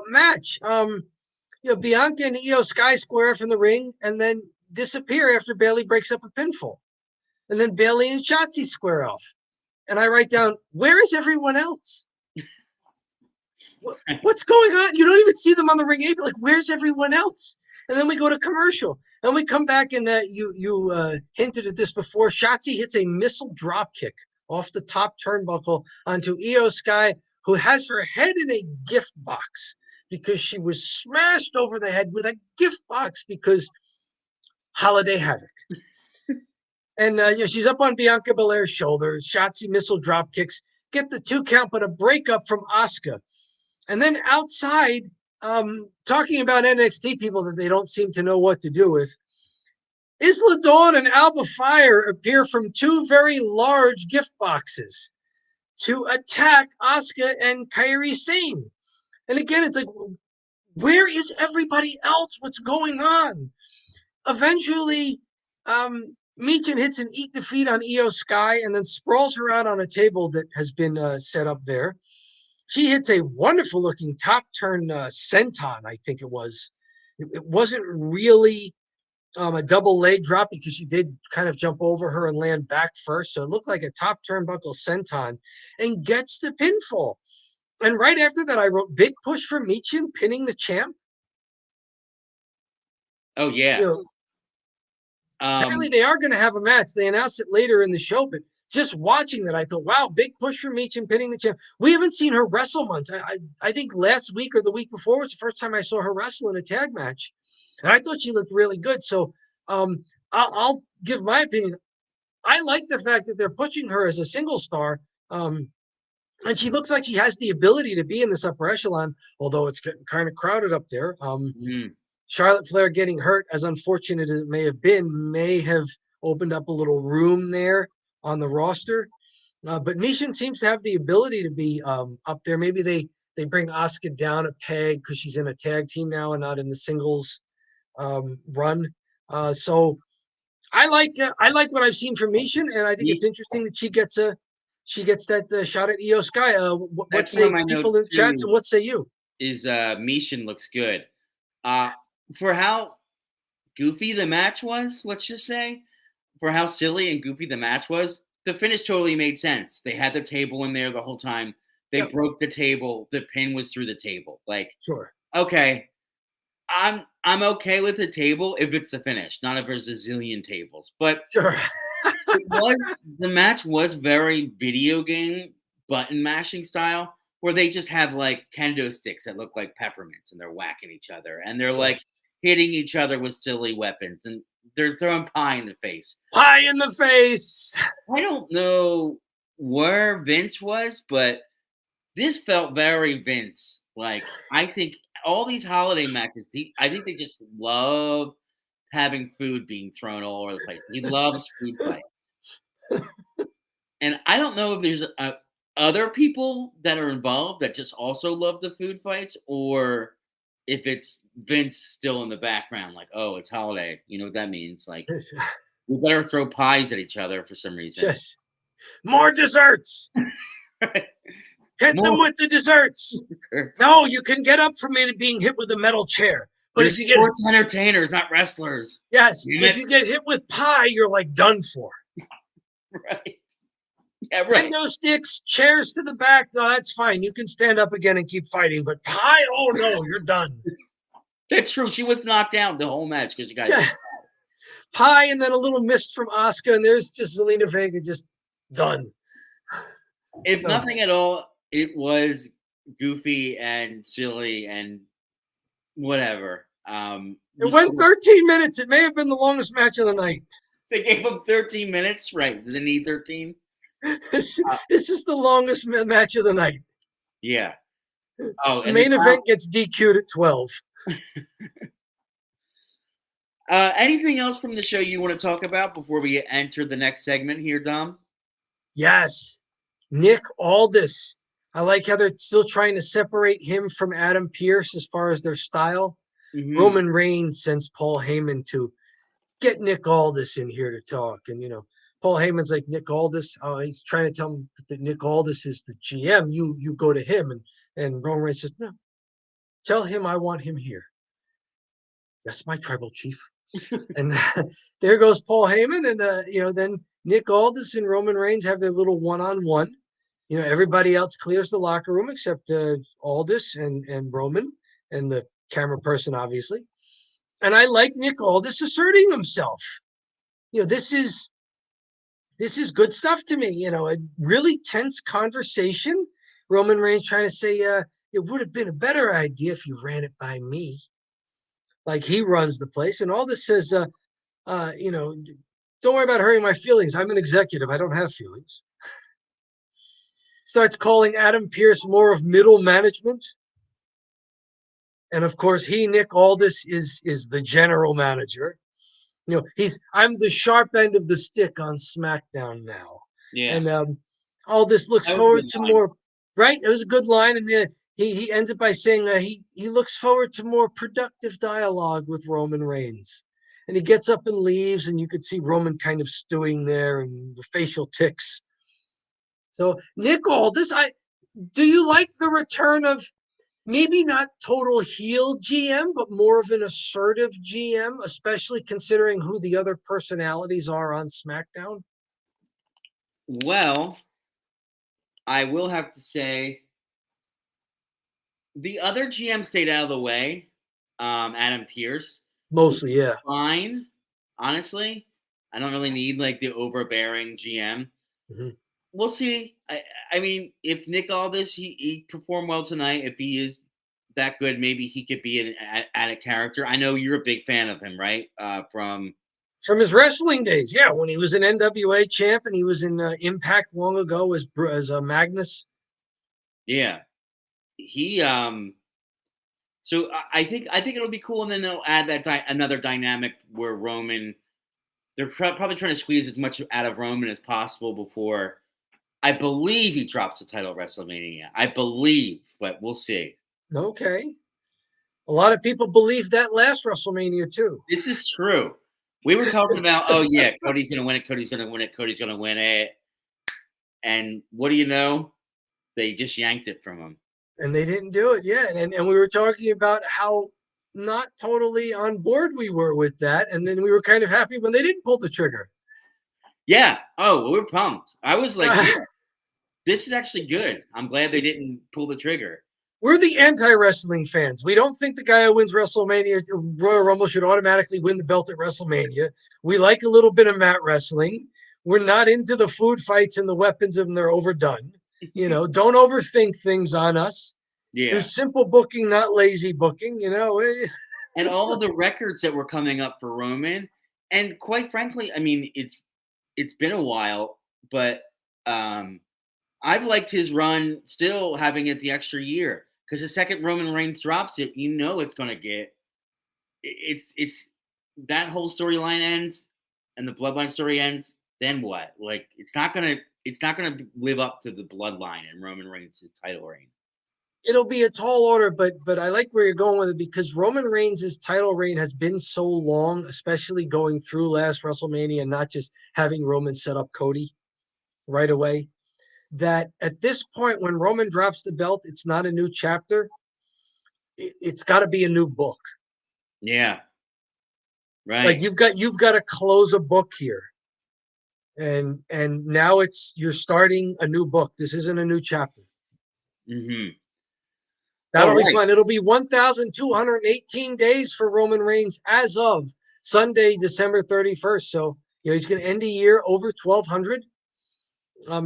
Speaker 3: match. Bianca and Io Sky square from the ring and then disappear after Bailey breaks up a pinfall. And then Bailey and Shotzi square off. And I write down, where is everyone else? What's going on? You don't even see them on the ring apron. Like, where's everyone else? And then we go to commercial. And we come back and you hinted at this before. Shotzi hits a missile drop kick off the top turnbuckle onto Io Sky, who has her head in a gift box because she was smashed over the head with a gift box because holiday havoc. And she's up on Bianca Belair's shoulder. Shotzi missile drop kicks, get the 2 count, but a breakup from Asuka. And then outside, talking about NXT people that they don't seem to know what to do with. Isla Dawn and Alba Fire appear from two very large gift boxes to attack Asuka and Kairi Sane. And again, it's like, where is everybody else? What's going on? Eventually, Michin hits an eat defeat on Io Sky and then sprawls her out on a table that has been set up there. She hits a wonderful looking top turn senton, I think it was. It wasn't really a double leg drop because she did kind of jump over her and land back first. So it looked like a top turnbuckle senton and gets the pinfall. And right after that, I wrote big push for Michin pinning the champ.
Speaker 2: Oh yeah.
Speaker 3: You know, apparently they are going to have a match. They announced it later in the show, but just watching that, I thought, wow, big push for Michin pinning the champ. We haven't seen her wrestle much. I think last week or the week before was the first time I saw her wrestle in a tag match. And I thought she looked really good. So I'll give my opinion. I like the fact that they're pushing her as a single star. And she looks like she has the ability to be in this upper echelon, although it's getting kind of crowded up there. Charlotte Flair getting hurt, as unfortunate as it may have been, may have opened up a little room there on the roster. But Michin seems to have the ability to be up there. Maybe they bring Asuka down a peg because she's in a tag team now and not in the singles run. So I like what I've seen from Michin, and I think it's interesting that she gets that shot at Io Sky. What say people in chats, and what say you?
Speaker 2: Is Michin looks good. For how goofy the match was, let's just say, for how silly and goofy the match was, the finish totally made sense. They had the table in there the whole time. They broke the table. The pin was through the table. Like,
Speaker 3: sure,
Speaker 2: okay, I'm okay with the table if it's the finish, not if there's a zillion tables. But
Speaker 3: sure.
Speaker 2: the match was very video game button mashing style, where they just have like kendo sticks that look like peppermints and they're whacking each other and they're like hitting each other with silly weapons and they're throwing pie in the face.
Speaker 3: Pie in the face.
Speaker 2: I don't know where Vince was, but this felt very Vince. Like, I think all these holiday matches, I think they just love having food being thrown all over the place. He loves food fights. And I don't know if there's other people that are involved that just also love the food fights, or if it's Vince still in the background, like, oh, it's holiday. You know what that means? Like, we better throw pies at each other for some reason.
Speaker 3: Yes. More desserts. Hit them with the desserts. No, you can get up from it being hit with a metal chair. But if you get
Speaker 2: sports entertainers, not wrestlers.
Speaker 3: Yes. If you get hit with pie, you're like done for.
Speaker 2: Right. Yeah, right.
Speaker 3: Kendo sticks, chairs to the back. No, that's fine. You can stand up again and keep fighting. But pie, oh no, you're done.
Speaker 2: That's true. She was knocked down the whole match because you guys.
Speaker 3: Yeah. Pie and then a little mist from Asuka, and there's just Zelina Vega just done.
Speaker 2: If nothing at all, it was goofy and silly and whatever.
Speaker 3: It went 13 minutes. It may have been the longest match of the night.
Speaker 2: They gave him 13 minutes, right? Did they need 13?
Speaker 3: This is the longest match of the night.
Speaker 2: Yeah. Oh,
Speaker 3: the main event gets DQ'd at 12.
Speaker 2: Anything else from the show you want to talk about before we enter the next segment here, Dom?
Speaker 3: Yes. Nick Aldis. I like how they're still trying to separate him from Adam Pearce as far as their style. Mm-hmm. Roman Reigns sends Paul Heyman to get Nick Aldis in here to talk. And, Paul Heyman's like, Nick Aldis, he's trying to tell him that Nick Aldis is the GM. You go to him. And Roman Reigns says, no, tell him I want him here. That's my tribal chief. And there goes Paul Heyman. And, then Nick Aldis and Roman Reigns have their little one-on-one. Everybody else clears the locker room except Aldis and Roman and the camera person, obviously. And I like Nick Aldis asserting himself. This is good stuff to me. A really tense conversation. Roman Reigns trying to say, it would have been a better idea if you ran it by me. Like he runs the place. And Aldis says, don't worry about hurting my feelings. I'm an executive. I don't have feelings. Starts calling Adam Pearce more of middle management. And of course, Nick Aldis, is the general manager. I'm the sharp end of the stick on SmackDown now,
Speaker 2: Yeah,
Speaker 3: and Aldis looks
Speaker 2: that was a
Speaker 3: forward
Speaker 2: good
Speaker 3: to
Speaker 2: line.
Speaker 3: more. Right, it was a good line, and he ends it by saying he looks forward to more productive dialogue with Roman Reigns. And he gets up and leaves, and you could see Roman kind of stewing there and the facial tics. So Nick Aldis, do you like the return of maybe not total heel GM, but more of an assertive GM, especially considering who the other personalities are on SmackDown?
Speaker 2: Well, I will have to say the other GM stayed out of the way. Adam Pierce, which
Speaker 3: Mostly,
Speaker 2: is
Speaker 3: yeah.
Speaker 2: fine. Honestly, I don't really need like the overbearing GM.
Speaker 3: Mhm.
Speaker 2: We'll see. I mean, if Nick Aldis he performed well tonight, if he is that good, maybe he could be an added character. I know you're a big fan of him, right?
Speaker 3: From his wrestling days, yeah, when he was an NWA champ and he was in Impact long ago as Magnus.
Speaker 2: Yeah, he So I think it'll be cool, and then they'll add that another dynamic where Roman. They're probably trying to squeeze as much out of Roman as possible before. I believe he drops the title at WrestleMania. I believe, but we'll see.
Speaker 3: Okay. A lot of people believe that last WrestleMania too.
Speaker 2: This is true. We were talking about, oh yeah, Cody's gonna win it. Cody's gonna win it. Cody's gonna win it. And what do you know? They just yanked it from him.
Speaker 3: And they didn't do it yet. And we were talking about how not totally on board we were with that. And then we were kind of happy when they didn't pull the trigger.
Speaker 2: Yeah. Oh, we're pumped. I was like, yeah, this is actually good. I'm glad they didn't pull the trigger.
Speaker 3: We're the anti-wrestling fans. We don't think the guy who wins WrestleMania, Royal Rumble, should automatically win the belt at WrestleMania. We like a little bit of mat wrestling. We're not into the food fights and the weapons, and they're overdone. Don't overthink things on us.
Speaker 2: Yeah.
Speaker 3: There's simple booking, not lazy booking.
Speaker 2: And all of the records that were coming up for Roman, and quite frankly, I mean, it's been a while, but I've liked his run still having it the extra year because the second Roman Reigns drops it, it's going to get it's that whole storyline ends and the bloodline story ends. Then what? Like it's not gonna live up to the bloodline and Roman Reigns' title reign.
Speaker 3: It'll be a tall order, but I like where you're going with it because Roman Reigns' title reign has been so long, especially going through last WrestleMania and not just having Roman set up Cody right away, that at this point when Roman drops the belt, it's not a new chapter. It's got to be a new book.
Speaker 2: Yeah. Right.
Speaker 3: Like you've got to close a book here. And now you're starting a new book. This isn't a new chapter.
Speaker 2: Mm-hmm.
Speaker 3: That'll be fun. It'll be 1,218 days for Roman Reigns as of Sunday, December 31st. So, he's going to end the year over 1,200.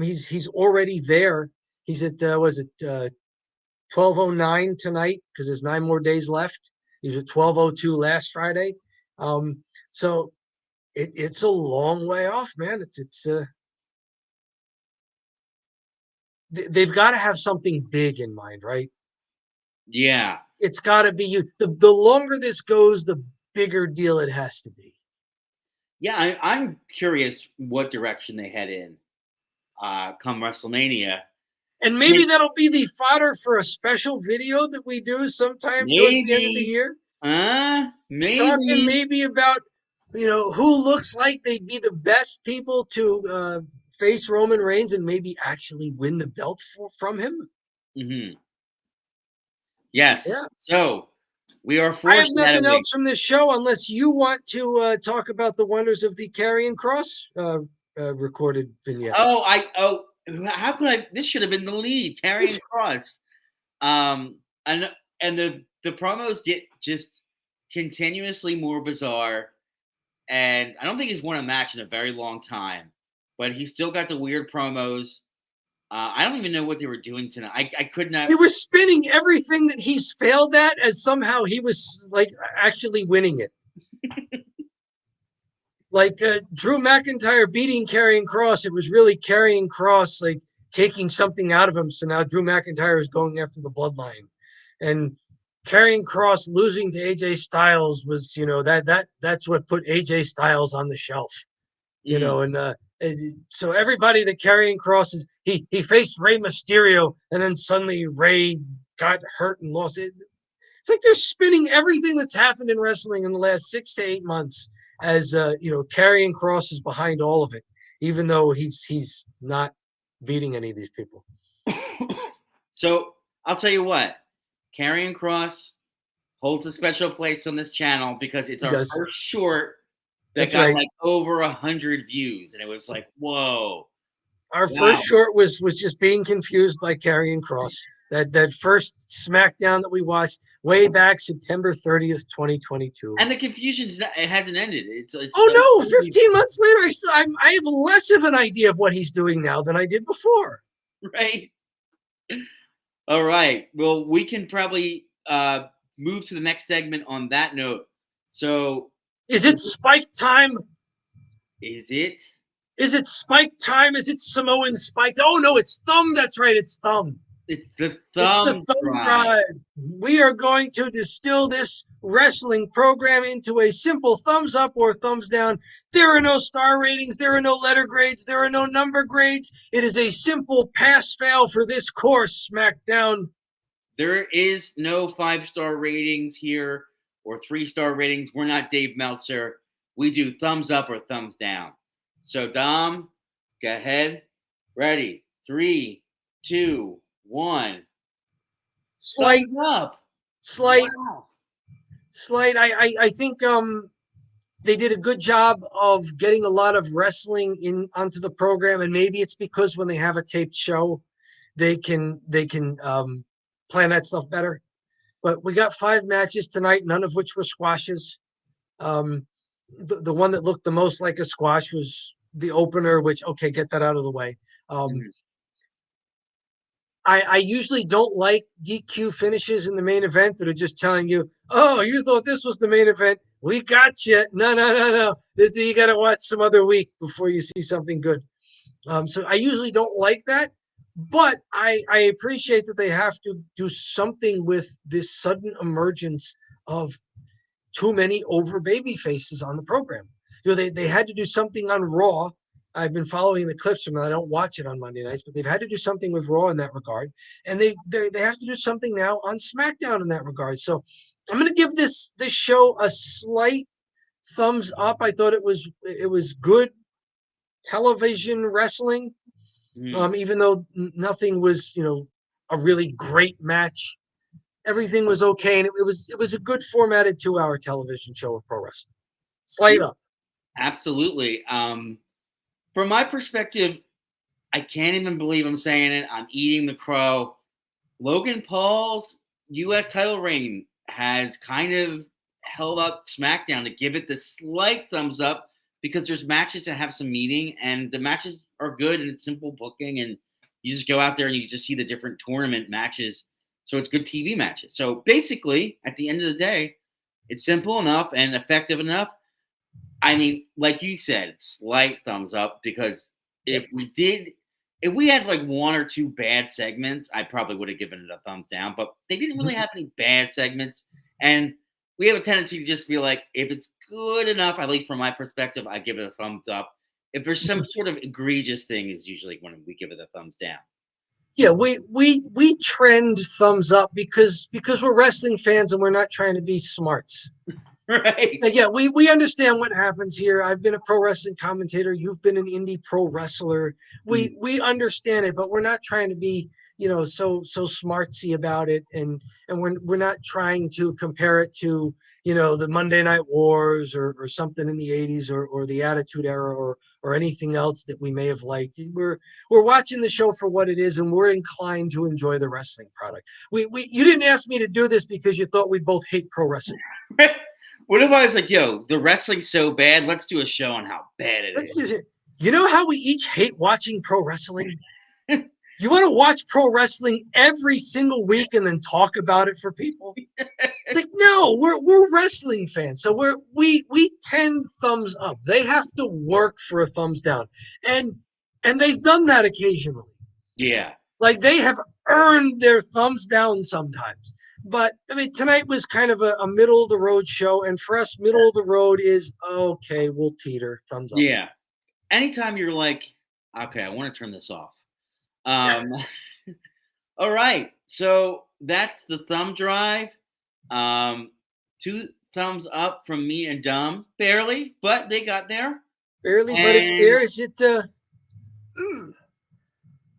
Speaker 3: He's already there. He's at, 1,209 tonight because there's 9 more days left. He was at 1,202 last Friday. So it's a long way off, man. They've got to have something big in mind, right?
Speaker 2: Yeah.
Speaker 3: It's got to be you. The longer this goes, the bigger deal it has to be.
Speaker 2: Yeah, I'm curious what direction they head in come WrestleMania.
Speaker 3: And maybe that'll be the fodder for a special video that we do sometime towards the end of the year.
Speaker 2: Maybe.
Speaker 3: Talking maybe about, who looks like they'd be the best people to face Roman Reigns and maybe actually win the belt from him.
Speaker 2: Mm-hmm. Yes.
Speaker 3: Yeah.
Speaker 2: So we are
Speaker 3: I have
Speaker 2: forced
Speaker 3: nothing else from this show unless you want to talk about the wonders of the Karrion Cross recorded vignette.
Speaker 2: How could I? This should have been the lead, Karrion Cross. And the promos get just continuously more bizarre. And I don't think he's won a match in a very long time, but he's still got the weird promos. I don't even know what they were doing tonight. I could not.
Speaker 3: He was spinning everything that he's failed at as somehow he was like actually winning it. Like Drew McIntyre beating Karrion Cross, it was really Karrion Cross like taking something out of him. So now Drew McIntyre is going after the bloodline. And Karrion Kross losing to AJ Styles was, that's what put AJ Styles on the shelf. So everybody that Karrion Kross is, he faced Rey Mysterio, and then suddenly Rey got hurt and lost. It's like they're spinning everything that's happened in wrestling in the last 6 to 8 months as Karrion Kross is behind all of it, even though he's not beating any of these people.
Speaker 2: So I'll tell you what, Karrion Kross holds a special place on this channel because it's our first short that got like over 100 views, and it was like, whoa.
Speaker 3: Our first short was just being confused by Karrion Kross. That first SmackDown that we watched way back September 30th, 2022.
Speaker 2: And the confusion it hasn't ended. It's
Speaker 3: 15 months later, I have less of an idea of what he's doing now than I did before.
Speaker 2: Right. All right. Well, we can probably move to the next segment on that note. So,
Speaker 3: is it Spike time?
Speaker 2: Is it?
Speaker 3: Is it Spike time? Is it Samoan Spike? Oh no, it's Thumb. That's right, it's Thumb.
Speaker 2: It's the Thumb Drive.
Speaker 3: We are going to distill this wrestling program into a simple thumbs up or thumbs down. There are no star ratings. There are no letter grades. There are no number grades. It is a simple pass-fail for this course, SmackDown.
Speaker 2: There is no 5-star ratings here or 3-star ratings. We're not Dave Meltzer. We do thumbs up or thumbs down. So, Dom, go ahead. Ready? 3, 2, 1.
Speaker 3: Slight.
Speaker 2: Thumbs up.
Speaker 3: Slight.
Speaker 2: Wow.
Speaker 3: Slight. I think they did a good job of getting a lot of wrestling onto the program, and maybe it's because when they have a taped show, they can plan that stuff better. But we got 5 matches tonight, none of which were squashes. The one that looked the most like a squash was the opener, which, okay, get that out of the way. I usually don't like DQ finishes in the main event that are just telling you, oh, you thought this was the main event. We got you. No. You got to watch some other week before you see something good. So I usually don't like that. But I appreciate that they have to do something with this sudden emergence of too many over baby faces on the program. They had to do something on Raw. I've been following the clips from it. I don't watch it on Monday nights, but they've had to do something with Raw in that regard. And they have to do something now on SmackDown in that regard. So I'm going to give this show a slight thumbs up. I thought it was good television wrestling. Even though nothing was, a really great match, everything was okay, and it was a good formatted 2-hour television show of pro wrestling. Slight up.
Speaker 2: Absolutely. From my perspective, I can't even believe I'm saying it. I'm eating the crow. Logan Paul's U.S. title reign has kind of held up SmackDown to give it the slight thumbs up because there's matches that have some meaning, and the matches are good, and it's simple booking, and you just go out there and you just see the different tournament matches. So it's good TV matches. So basically, at the end of the day, it's simple enough and effective enough. I mean, like you said, slight thumbs up, because if we had like 1 or 2 bad segments, I probably would have given it a thumbs down, but they didn't really have any bad segments. And we have a tendency to just be like, if it's good enough, at least from my perspective, I give it a thumbs up. If there's some sort of egregious thing, is usually when we give it a thumbs down.
Speaker 3: Yeah, we trend thumbs up because we're wrestling fans and we're not trying to be smarts.
Speaker 2: Right.
Speaker 3: Yeah, we understand what happens here. I've been a pro wrestling commentator. You've been an indie pro wrestler. We understand it, but we're not trying to be, so smartsy about it, and we're not trying to compare it to, the Monday Night Wars or something in the 80s or the Attitude Era or anything else that we may have liked. We're watching the show for what it is, and we're inclined to enjoy the wrestling product. You didn't ask me to do this because you thought we both hate pro wrestling.
Speaker 2: What if I was like, yo, the wrestling's so bad, let's do a show on how bad it is.
Speaker 3: You know how we each hate watching pro wrestling? You want to watch pro wrestling every single week and then talk about it for people? It's like, no, we're wrestling fans. So we tend thumbs up. They have to work for a thumbs down. And they've done that occasionally.
Speaker 2: Yeah.
Speaker 3: Like they have earned their thumbs down sometimes. But I mean, tonight was kind of a middle of the road show, and for us, middle of the road is okay. We'll teeter, thumbs up.
Speaker 2: Yeah. Anytime you're like, okay, I want to turn this off. Um, all right. So that's the thumb drive. Um, 2 thumbs up from me and Dom, barely, but they got there.
Speaker 3: Barely, but it's
Speaker 2: And
Speaker 3: there. Is it?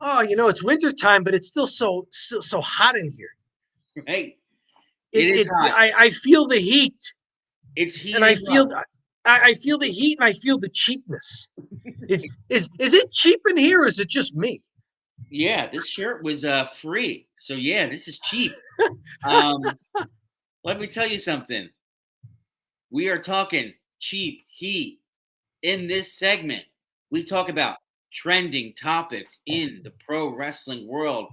Speaker 3: Oh, it's winter time, but it's still so hot in here.
Speaker 2: right, it
Speaker 3: It
Speaker 2: is
Speaker 3: it
Speaker 2: hot.
Speaker 3: I feel the heat,
Speaker 2: It's
Speaker 3: and I
Speaker 2: heating
Speaker 3: feel
Speaker 2: up.
Speaker 3: I feel the heat, and I feel the cheapness. Is it cheap in here, or is it just me?
Speaker 2: Yeah, this shirt was free. So yeah, this is cheap. Um, let me tell you something. We are talking cheap heat in this segment. We talk about trending topics in the pro wrestling world.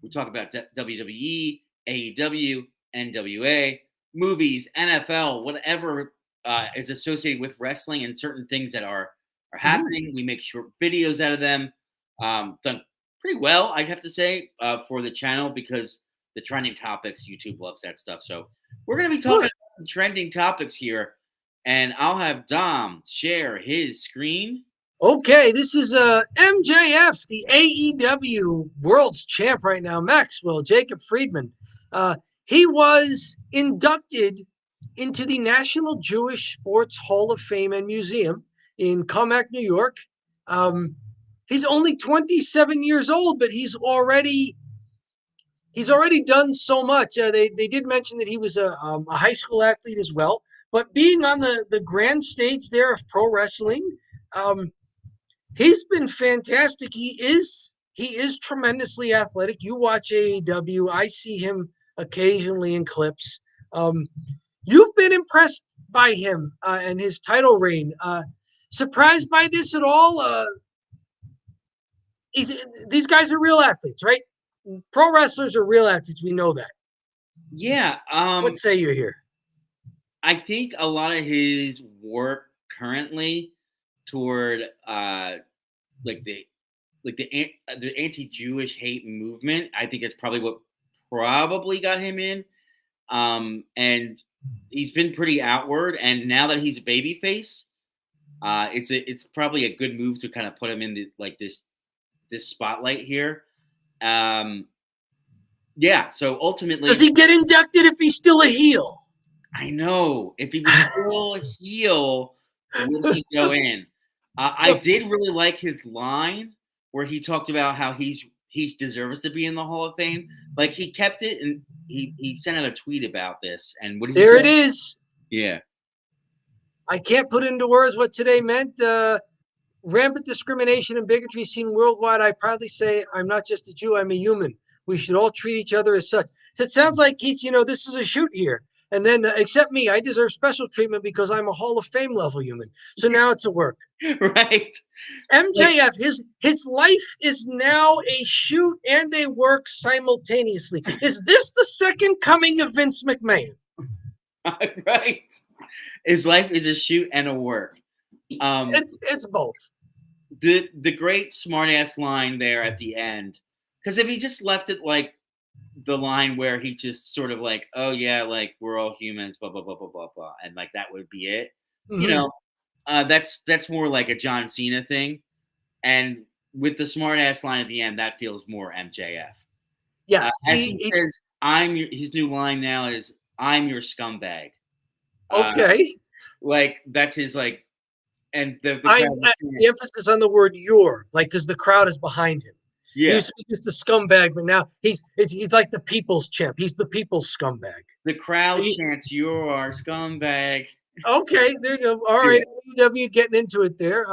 Speaker 2: We talk about WWE, AEW, NWA, movies, NFL, whatever is associated with wrestling and certain things that are
Speaker 3: Mhm.
Speaker 2: happening. We make short videos out of them. Done pretty well, I'd have to say, for the channel because the trending topics, YouTube loves that stuff. So we're going to be talking
Speaker 3: Good.
Speaker 2: about some trending topics here, and I'll have Dom share his screen.
Speaker 3: Okay, this is MJF, the AEW World's Champ right now, Maxwell Jacob Friedman. He was inducted into the National Jewish Sports Hall of Fame and Museum in Commack, New York. He's only 27 years old, but he's already done so much. They did mention that he was a high school athlete as well, but being on the grand stage there of pro wrestling. He's been fantastic. He is tremendously athletic. You watch AEW, I see him occasionally in clips. Um, you've been impressed by him and his title reign. Surprised by this at all? These guys are real athletes, right? Pro wrestlers are real athletes. We know that.
Speaker 2: Yeah,
Speaker 3: What say you here?
Speaker 2: I think a lot of his work currently toward like the anti-Jewish hate movement, I think it's probably what probably got him in. And he's been pretty outward, and now that he's a babyface, it's probably a good move to kind of put him in this spotlight here. Um, yeah. So
Speaker 3: Does
Speaker 2: ultimately,
Speaker 3: he get inducted if he's still a heel?
Speaker 2: I know if he was still a heel, would he go in? I did really like his line where he talked about how he deserves to be in the Hall of Fame. Like he kept it, and he sent out a tweet about this. And what did he
Speaker 3: There it
Speaker 2: say?
Speaker 3: is.
Speaker 2: Yeah,
Speaker 3: I can't put into words what today meant. Rampant discrimination and bigotry seen worldwide. I proudly say I'm not just a Jew, I'm a human. We should all treat each other as such. So it sounds like he's, this is a shoot here. And then, except me, I deserve special treatment because I'm a Hall of Fame level human. So now it's a work.
Speaker 2: right. Like
Speaker 3: MJF, his life is now a shoot and a work simultaneously. Is this the second coming of Vince McMahon?
Speaker 2: right. His life is a shoot and a work.
Speaker 3: It's both.
Speaker 2: The great smartass line there at the end, because if he just left it like the line where he just sort of like, oh yeah, like we're all humans, blah blah blah blah blah blah, and like that would be it. You
Speaker 3: Mhm.
Speaker 2: know, that's more like a John Cena thing, and with the smart ass line at the end, that feels more MJF.
Speaker 3: Yeah.
Speaker 2: As he
Speaker 3: See,
Speaker 2: says, his new line now is "I'm your scumbag." Uh,
Speaker 3: okay.
Speaker 2: like that's his like, and the
Speaker 3: I'm
Speaker 2: crowd was
Speaker 3: the
Speaker 2: chanting,
Speaker 3: emphasis on the word "your," like because the crowd is behind him. He
Speaker 2: yeah.
Speaker 3: used to be just a scumbag, but now he's like the people's champ. He's the people's scumbag.
Speaker 2: The crowd
Speaker 3: He-
Speaker 2: chants, "You're our scumbag."
Speaker 3: okay, there you go. All
Speaker 2: Yeah,
Speaker 3: right, AEW getting into it there.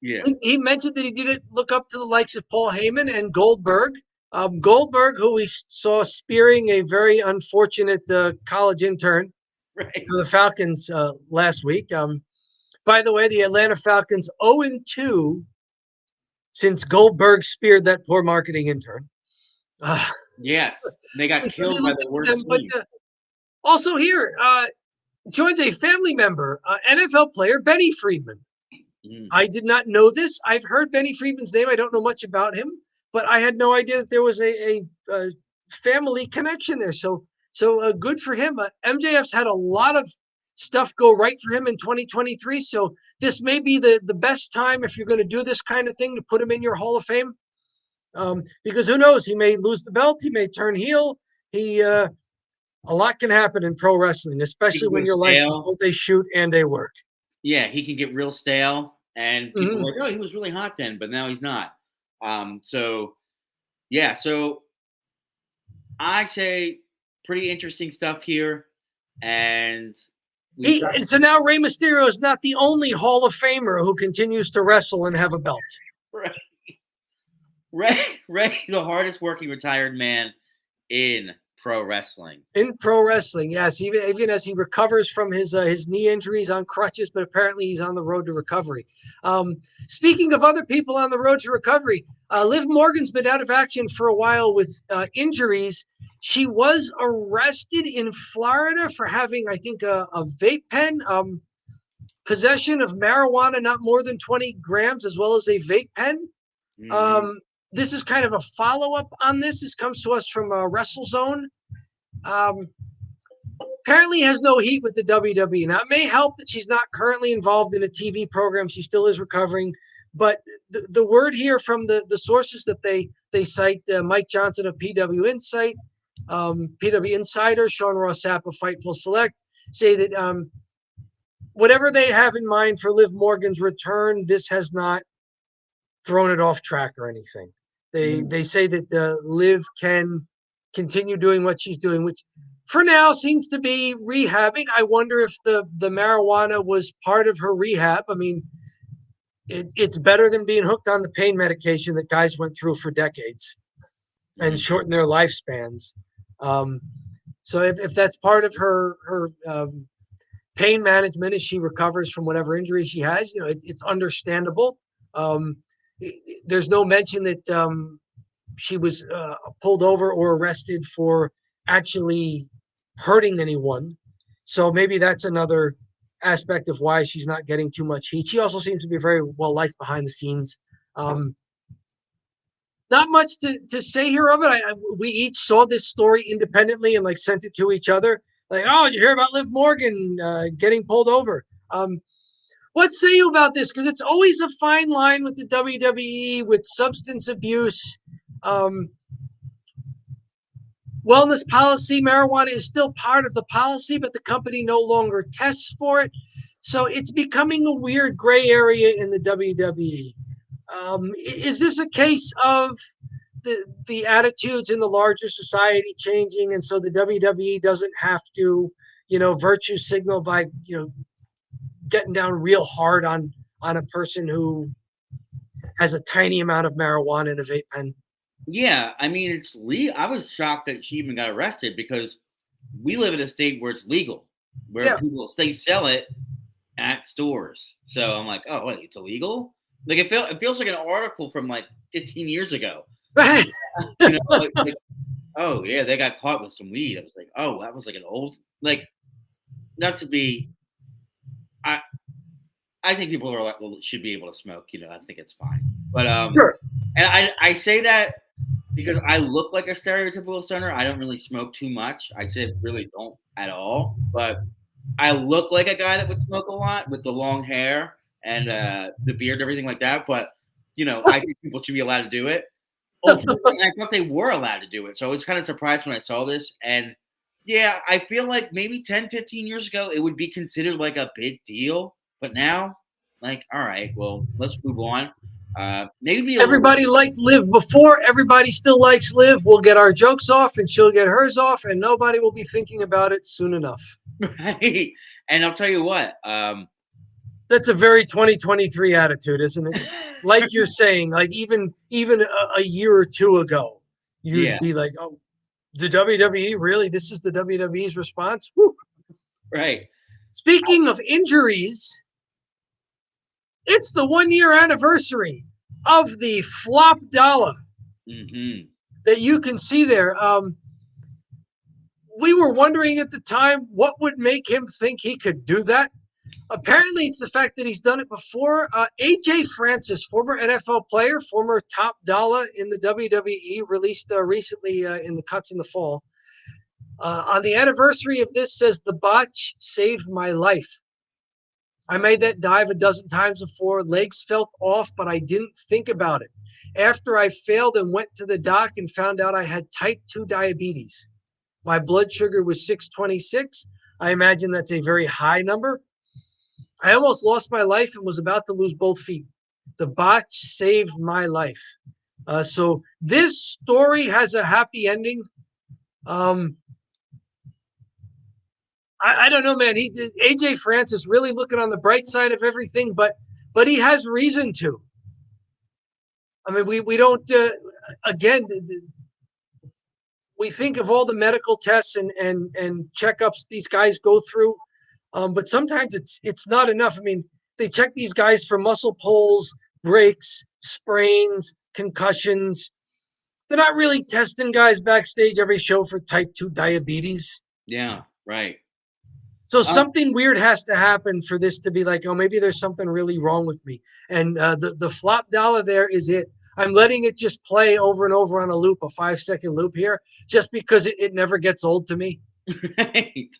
Speaker 2: yeah,
Speaker 3: He mentioned that he didn't look up to the likes of Paul Heyman and Goldberg. Goldberg, who we saw spearing a very unfortunate college intern
Speaker 2: right.
Speaker 3: for the Falcons last week. By the way, the Atlanta Falcons 0-2 since Goldberg speared that poor marketing intern. Uh,
Speaker 2: Yes, they got
Speaker 3: because he
Speaker 2: killed by
Speaker 3: looked
Speaker 2: the
Speaker 3: up to them.
Speaker 2: worst
Speaker 3: But
Speaker 2: team.
Speaker 3: also here, joins a family member, NFL player Benny Friedman.
Speaker 2: Mm,
Speaker 3: I did not know this. I've heard Benny Friedman's name. I don't know much about him, but I had no idea that there was a family connection there. So good for him. MJF's had a lot of stuff go right for him in 2023. So this may be the best time, if you're going to do this kind of thing, to put him in your Hall of Fame. Because who knows, he may lose the belt, he may turn heel. A lot can happen in pro wrestling, especially when your life is both a shoot and a work.
Speaker 2: Yeah, he can get real stale, and people
Speaker 3: Mhm.
Speaker 2: are like, oh, he was really hot then, but now he's not. So yeah, so I'd say pretty interesting stuff here, and we've got
Speaker 3: And so now Rey Mysterio is not the only Hall of Famer who continues to wrestle and have a belt.
Speaker 2: Ray, the hardest working retired man in pro wrestling.
Speaker 3: In pro wrestling, yes, even as he recovers from his knee injuries on crutches, but apparently he's on the road to recovery. Speaking of other people on the road to recovery, Liv Morgan's been out of action for a while with injuries. She was arrested in Florida for having, I think, a vape pen, possession of marijuana not more than 20 grams, as well as a vape pen.
Speaker 2: Mhm.
Speaker 3: This is kind of a follow-up on this. This comes to us from WrestleZone. Apparently has no heat with the WWE. Now, it may help that she's not currently involved in a TV program. She still is recovering. But the word here from the sources that they cite, Mike Johnson of PW Insight, PW Insider, Sean Ross Sapp of Fightful Select, say that whatever they have in mind for Liv Morgan's return, this has not thrown it off track or anything. They say that Liv can continue doing what she's doing, which for now seems to be rehabbing. I wonder if the marijuana was part of her rehab. I mean, it's better than being hooked on the pain medication that guys went through for decades and shorten their lifespans. So if that's part of her pain management as she recovers from whatever injury she has, it's understandable. There's no mention that she was pulled over or arrested for actually hurting anyone. So maybe that's another aspect of why she's not getting too much heat. She also seems to be very well liked behind the scenes. Not much to say here of it. We each saw this story independently and sent it to each other. Like, oh, did you hear about Liv Morgan getting pulled over? What say you about this? Because it's always a fine line with the WWE with substance abuse. Wellness policy, marijuana is still part of the policy, but the company no longer tests for it. So it's becoming a weird gray area in the WWE. Is this a case of the attitudes in the larger society changing, and so the WWE doesn't have to, virtue signal by, getting down real hard on a person who has a tiny amount of marijuana in a vape pen?
Speaker 2: Yeah, I mean, it's legal. I was shocked that she even got arrested because we live in a state where it's legal, where
Speaker 3: Yeah.
Speaker 2: people sell it at stores. So I'm like, oh, wait, it's illegal? Like it feels like an article from 15 years ago.
Speaker 3: Right.
Speaker 2: Oh yeah, they got caught with some weed. I was like, oh, that was an old not to be. I think people are should be able to smoke. I think it's fine. But
Speaker 3: Sure.
Speaker 2: and I say that because I look like a stereotypical stoner. I don't really smoke too much. I say really don't at all. But I look like a guy that would smoke a lot with the long hair and the beard and everything like that. But I think people should be allowed to do it. Ultimately, I thought they were allowed to do it. So I was kind of surprised when I saw this. And yeah, I feel like maybe 10, 15 years ago, it would be considered a big deal. But now, all right, well, let's move on. Maybe
Speaker 3: Everybody liked Liv before. Everybody still likes Liv. We'll get our jokes off and she'll get hers off, and nobody will be thinking about it soon enough.
Speaker 2: right. And I'll tell you what.
Speaker 3: That's a very 2023 attitude, isn't it? Like you're saying, even a year or two ago, you'd be like, "Oh, the WWE really? This is the WWE's response?" Woo.
Speaker 2: Right.
Speaker 3: Speaking of injuries, it's the 1-year anniversary of the flop dollar that you can see there. We were wondering at the time what would make him think he could do that. Apparently, it's the fact that he's done it before. AJ Francis, former NFL player, former top dollar in the WWE, released recently in the Cuts in the Fall. On the anniversary of this, says the botch saved my life. I made that dive a dozen times before. Legs felt off, but I didn't think about it. After I failed and went to the doc and found out I had type 2 diabetes. My blood sugar was 626. I imagine that's a very high number. I almost lost my life and was about to lose both feet. The botch saved my life. So this story has a happy ending. I don't know, man. AJ Francis really looking on the bright side of everything, but he has reason to. I mean, we don't. Again, we think of all the medical tests and checkups these guys go through, but sometimes it's not enough. I mean, they check these guys for muscle pulls, breaks, sprains, concussions. They're not really testing guys backstage every show for type 2 diabetes.
Speaker 2: Yeah, right.
Speaker 3: So something weird has to happen for this to be like, oh, maybe there's something really wrong with me. And the flop dollar there is it. I'm letting it just play over and over on a loop, a 5-second loop here, just because it never gets old to me.
Speaker 2: Right.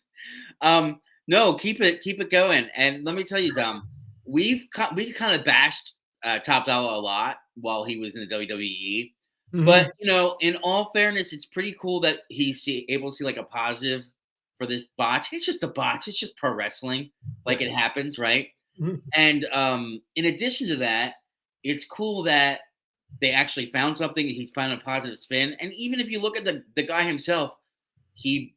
Speaker 2: No, keep it going. And let me tell you, Dom, we kind of bashed Top Dollar a lot while he was in the WWE.
Speaker 3: Mm-hmm.
Speaker 2: But in all fairness, it's pretty cool that he's able to see like a positive for this botch. It's just a botch. It's just pro wrestling, like it happens, right?
Speaker 3: Mm-hmm.
Speaker 2: And in addition to that, it's cool that they actually found something. He's found a positive spin. And even if you look at the guy himself, he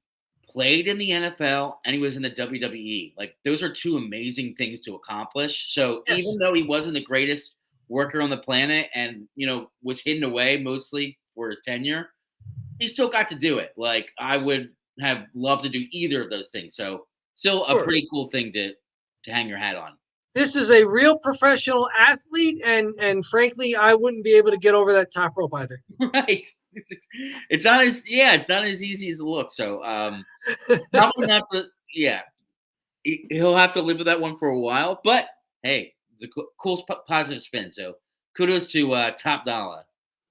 Speaker 2: played in the NFL and he was in the WWE. Like those are two amazing things to accomplish. So
Speaker 3: Yes.
Speaker 2: even though he wasn't the greatest worker on the planet and was hidden away mostly for his tenure, he still got to do it. Like I would have loved to do either of those things. So still a pretty cool thing to hang your hat on.
Speaker 3: This is a real professional athlete, and frankly, I wouldn't be able to get over that top rope either.
Speaker 2: Right. It's not as easy as it looks. So probably not he'll have to live with that one for a while. But hey, the cool positive spin. So kudos to Top Dollar.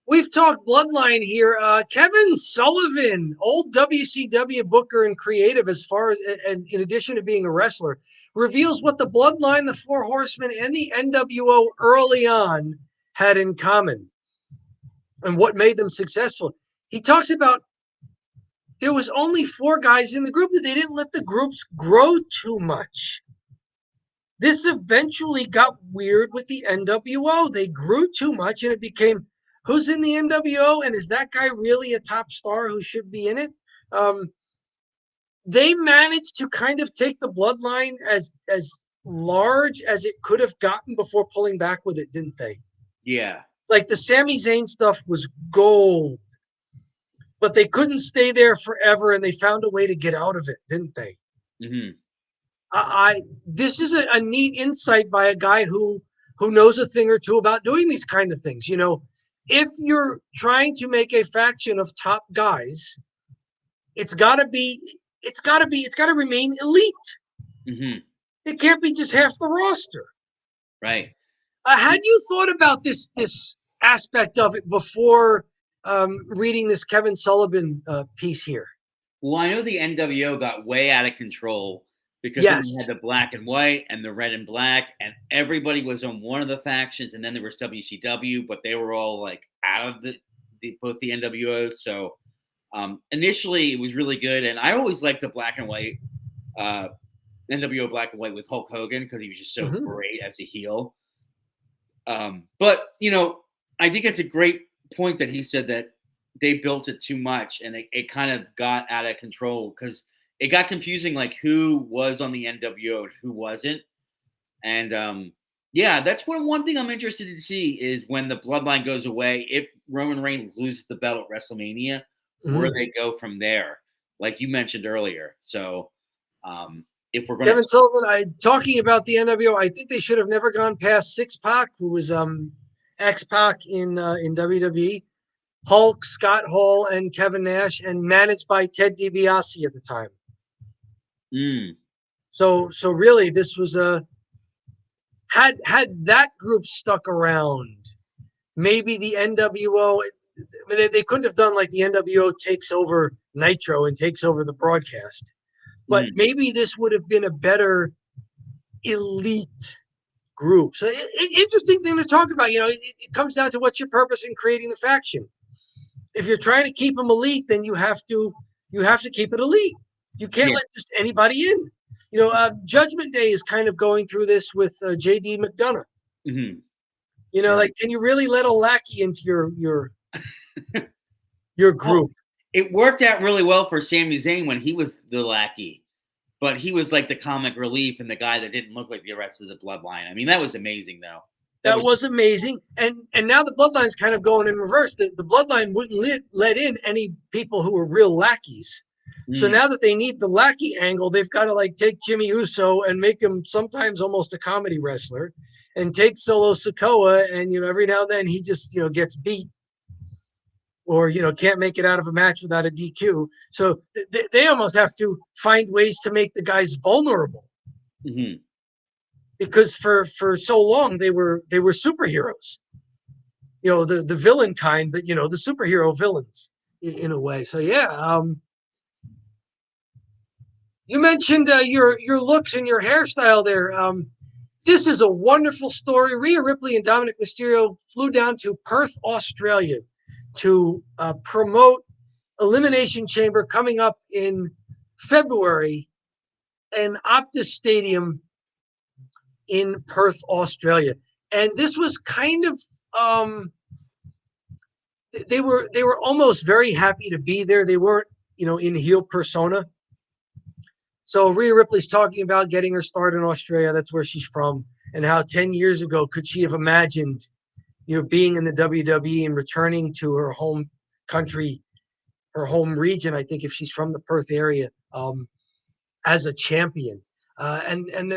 Speaker 3: We've talked Bloodline here. Kevin Sullivan, old WCW booker and creative, as far as, and in addition to being a wrestler, reveals what the Bloodline, the Four Horsemen, and the NWO early on had in common and what made them successful. He talks about there was only 4 guys in the group, that they didn't let the groups grow too much. This eventually got weird with the NWO. They grew too much, and it became, who's in the NWO, and is that guy really a top star who should be in it? They managed to kind of take the Bloodline as large as it could have gotten before pulling back with it, didn't they?
Speaker 2: Yeah.
Speaker 3: Like the Sami Zayn stuff was gold, but they couldn't stay there forever, and they found a way to get out of it, didn't they?
Speaker 2: Mm-hmm.
Speaker 3: This is a neat insight by a guy who knows a thing or two about doing these kind of things. If you're trying to make a faction of top guys, it's got to remain elite.
Speaker 2: Mm-hmm.
Speaker 3: It can't be just half the roster.
Speaker 2: Right.
Speaker 3: Had you thought about this aspect of it before reading this Kevin Sullivan piece here?
Speaker 2: Well, I know the NWO got way out of control because
Speaker 3: Yes.
Speaker 2: then we had the black and white and the red and black, and everybody was on one of the factions, and then there was WCW, but they were all like out of both the NWOs. So initially it was really good, and I always liked the black and white NWO black and white with Hulk Hogan because he was just so great as a heel. But I think it's a great point that he said that they built it too much and it kind of got out of control because it got confusing, like who was on the NWO and who wasn't. And that's one thing I'm interested to see is when the Bloodline goes away, if Roman Reigns loses the belt at WrestleMania, where they go from there, like you mentioned earlier. So if we're going
Speaker 3: Kevin Sullivan, talking about the NWO, I think they should have never gone past Six-Pac, who was X-Pac in WWE, Hulk, Scott Hall, and Kevin Nash, and managed by Ted DiBiase at the time. So really, this was had that group stuck around, maybe the NWO. I mean, they couldn't have done like the NWO takes over Nitro and takes over the broadcast, but
Speaker 2: Mhm.
Speaker 3: maybe this would have been a better elite group. So interesting thing to talk about. It comes down to what's your purpose in creating the faction. If you're trying to keep them elite, then you have to keep it elite. You can't
Speaker 2: Yeah.
Speaker 3: let just anybody in. Judgment Day is kind of going through this with JD McDonough.
Speaker 2: Mhm.
Speaker 3: Like, can you really let a lackey into your
Speaker 2: Well,
Speaker 3: group?
Speaker 2: it worked out really well for Sami Zayn when he was the lackey, but he was like the comic relief and the guy that didn't look like the rest of the bloodline. I mean, that was amazing, though. That
Speaker 3: That
Speaker 2: was
Speaker 3: was amazing. And now the bloodline's kind of going in reverse. The bloodline wouldn't let in any people who were real lackeys. So
Speaker 2: mm,
Speaker 3: now that they need the lackey angle, they've got to like take Jimmy Uso and make him sometimes almost a comedy wrestler, and take Solo Sikoa, and every now and then he just gets beat, or can't make it out of a match without a DQ. So they almost have to find ways to make the guys vulnerable,
Speaker 2: mhm.
Speaker 3: because for so long they were superheroes, the villain kind, but the superhero villains in a way. So yeah, you mentioned your looks and your hairstyle there. This is a wonderful story. Rhea Ripley and Dominic Mysterio flew down to Perth, Australia, to promote Elimination Chamber coming up in February, in Optus Stadium in Perth, Australia. And this was kind of they were almost very happy to be there. They weren't, in heel persona. So Rhea Ripley's talking about getting her start in Australia. That's where she's from, and how 10 years ago could she have imagined, being in the WWE and returning to her home country, her home region. I think if she's from the Perth area, as a champion, and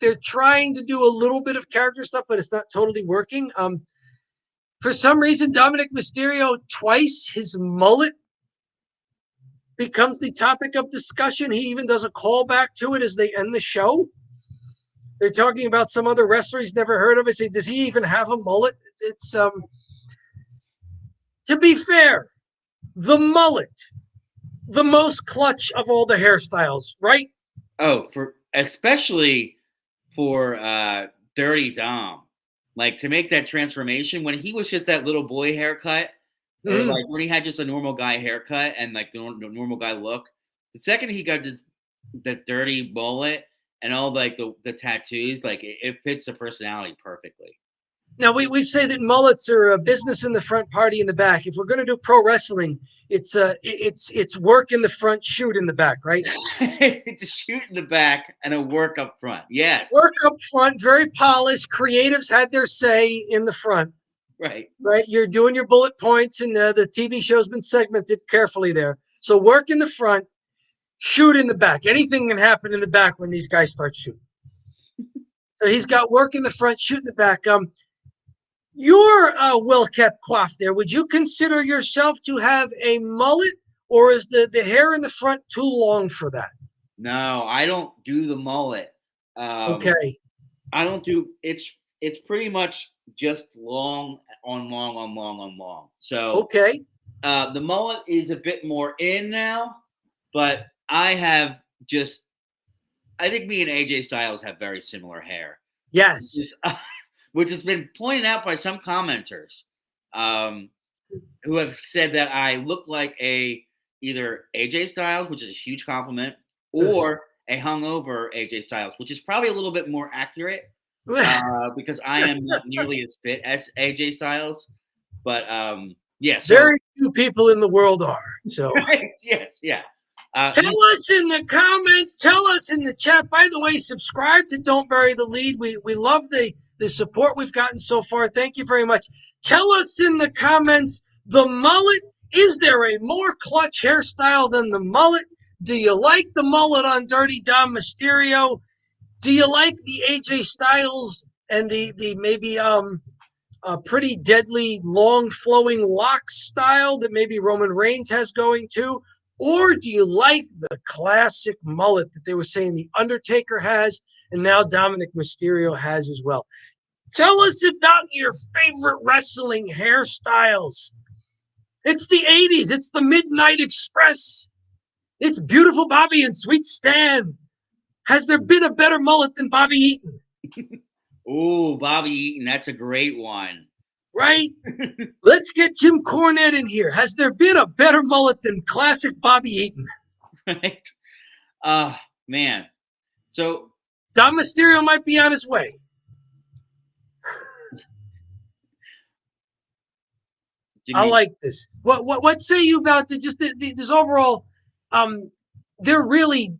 Speaker 3: they're trying to do a little bit of character stuff, but it's not totally working. For some reason, Dominic Mysterio, twice his mullet becomes the topic of discussion. He even does a callback to it as they end the show. They're talking about some other wrestler he's never heard of. I say, does he even have a mullet? It's to be fair, the mullet, the most clutch of all the hairstyles, right?
Speaker 2: Oh, for especially for Dirty Dom, like to make that transformation when he was just that little boy haircut, or
Speaker 3: Mm-hmm.
Speaker 2: like when he had just a normal guy haircut and like the normal guy look. The second he got the dirty mullet and all like the tattoos, like it fits the personality perfectly.
Speaker 3: Now we say that mullets are a business in the front, party in the back. If we're going to do pro wrestling, it's work in the front, shoot in the back, right?
Speaker 2: It's a shoot in the back and a work up front. Yes,
Speaker 3: Work up front, very polished. Creatives had their say in the front,
Speaker 2: right.
Speaker 3: right? You're doing your bullet points, and the TV show's been segmented carefully there. So work in the front, shoot in the back. Anything can happen in the back when these guys start shooting. So he's got work in the front, shoot in the back. You're well kept coiffed there. Would you consider yourself to have a mullet, or is the hair in the front too long for that?
Speaker 2: No, I don't do the mullet.
Speaker 3: Okay.
Speaker 2: I don't do it's pretty much just long on long on long on long. So
Speaker 3: Okay.
Speaker 2: the mullet is a bit more in now, but I think me and AJ Styles have very similar hair.
Speaker 3: Yes.
Speaker 2: Which has been pointed out by some commenters, who have said that I look like either AJ Styles, which is a huge compliment,
Speaker 3: Yes.
Speaker 2: or a hungover AJ Styles, which is probably a little bit more accurate, because I am not nearly as fit as AJ Styles. But yeah, so
Speaker 3: Very few people in the world are. So
Speaker 2: right, yes, yeah.
Speaker 3: tell us in the comments, tell us in the chat. By the way, subscribe to Don't Bury the Lead. We love the support we've gotten so far. Thank you very much. Tell us in the comments, the mullet, is there a more clutch hairstyle than the mullet? Do you like the mullet on Dirty Dom Mysterio? Do you like the AJ Styles and the maybe pretty deadly long flowing locks style that maybe Roman Reigns has going to? Or do you like the classic mullet that they were saying The Undertaker has and now Dominic Mysterio has as well? Tell us about your favorite wrestling hairstyles. It's the 80s. It's the Midnight Express. It's Beautiful Bobby and Sweet Stan. Has there been a better mullet than Bobby Eaton?
Speaker 2: Ooh, Bobby Eaton. That's a great one.
Speaker 3: Right? Let's get Jim Cornette in here. Has there been a better mullet than classic Bobby Eaton?
Speaker 2: Right? Man. So
Speaker 3: Dom Mysterio might be on his way. I like this. What say you about this overall? They're really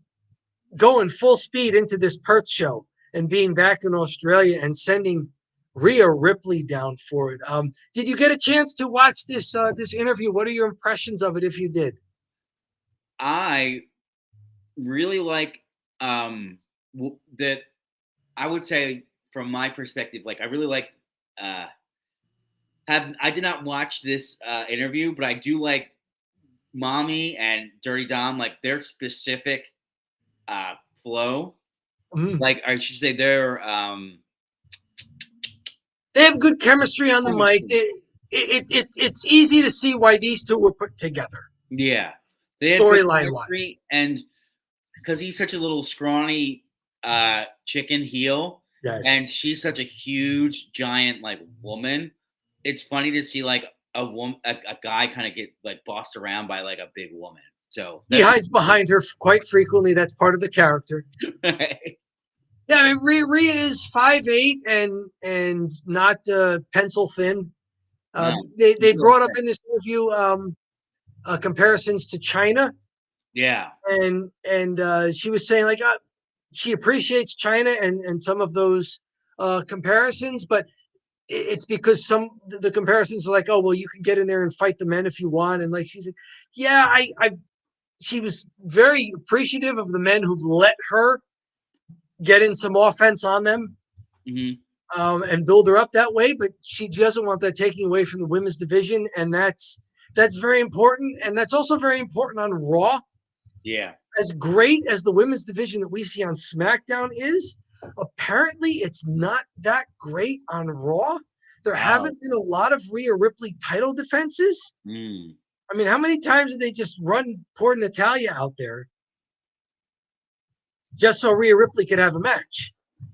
Speaker 3: going full speed into this Perth show and being back in Australia and sending Rhea Ripley down for it. Did you get a chance to watch this interview? What are your impressions of it if you did?
Speaker 2: I really like that. I would say from my perspective, like I really like I did not watch this interview, but I do like Mommy and Dirty Dom, like their specific flow.
Speaker 3: Mm-hmm.
Speaker 2: Like I should say they
Speaker 3: have good chemistry on the mic. It's easy to see why these two were put together.
Speaker 2: Yeah.
Speaker 3: Storyline wise.
Speaker 2: And because he's such a little scrawny chicken heel,
Speaker 3: yes,
Speaker 2: and she's such a huge giant like woman, it's funny to see like a guy kind of get like bossed around by like a big woman. So
Speaker 3: he hides behind her quite frequently. That's part of the character. Yeah, I mean, Rhea is 5'8" and not pencil thin.
Speaker 2: No,
Speaker 3: they brought up in this interview comparisons to China.
Speaker 2: Yeah,
Speaker 3: and she was saying like she appreciates China and some of those comparisons, but it's because the comparisons are like, oh well, you can get in there and fight the men if you want, and like she's like, yeah, she was very appreciative of the men who've let her get in some offense on them.
Speaker 2: Mm-hmm.
Speaker 3: And build her up that way, but she doesn't want that taking away from the women's division, and that's very important, and that's also very important on Raw.
Speaker 2: Yeah.
Speaker 3: As great as the women's division that we see on SmackDown is, apparently it's not that great on Raw. There haven't been a lot of Rhea Ripley title defenses. I mean, how many times did they just run poor Natalya out there just so Rhea Ripley could have a match?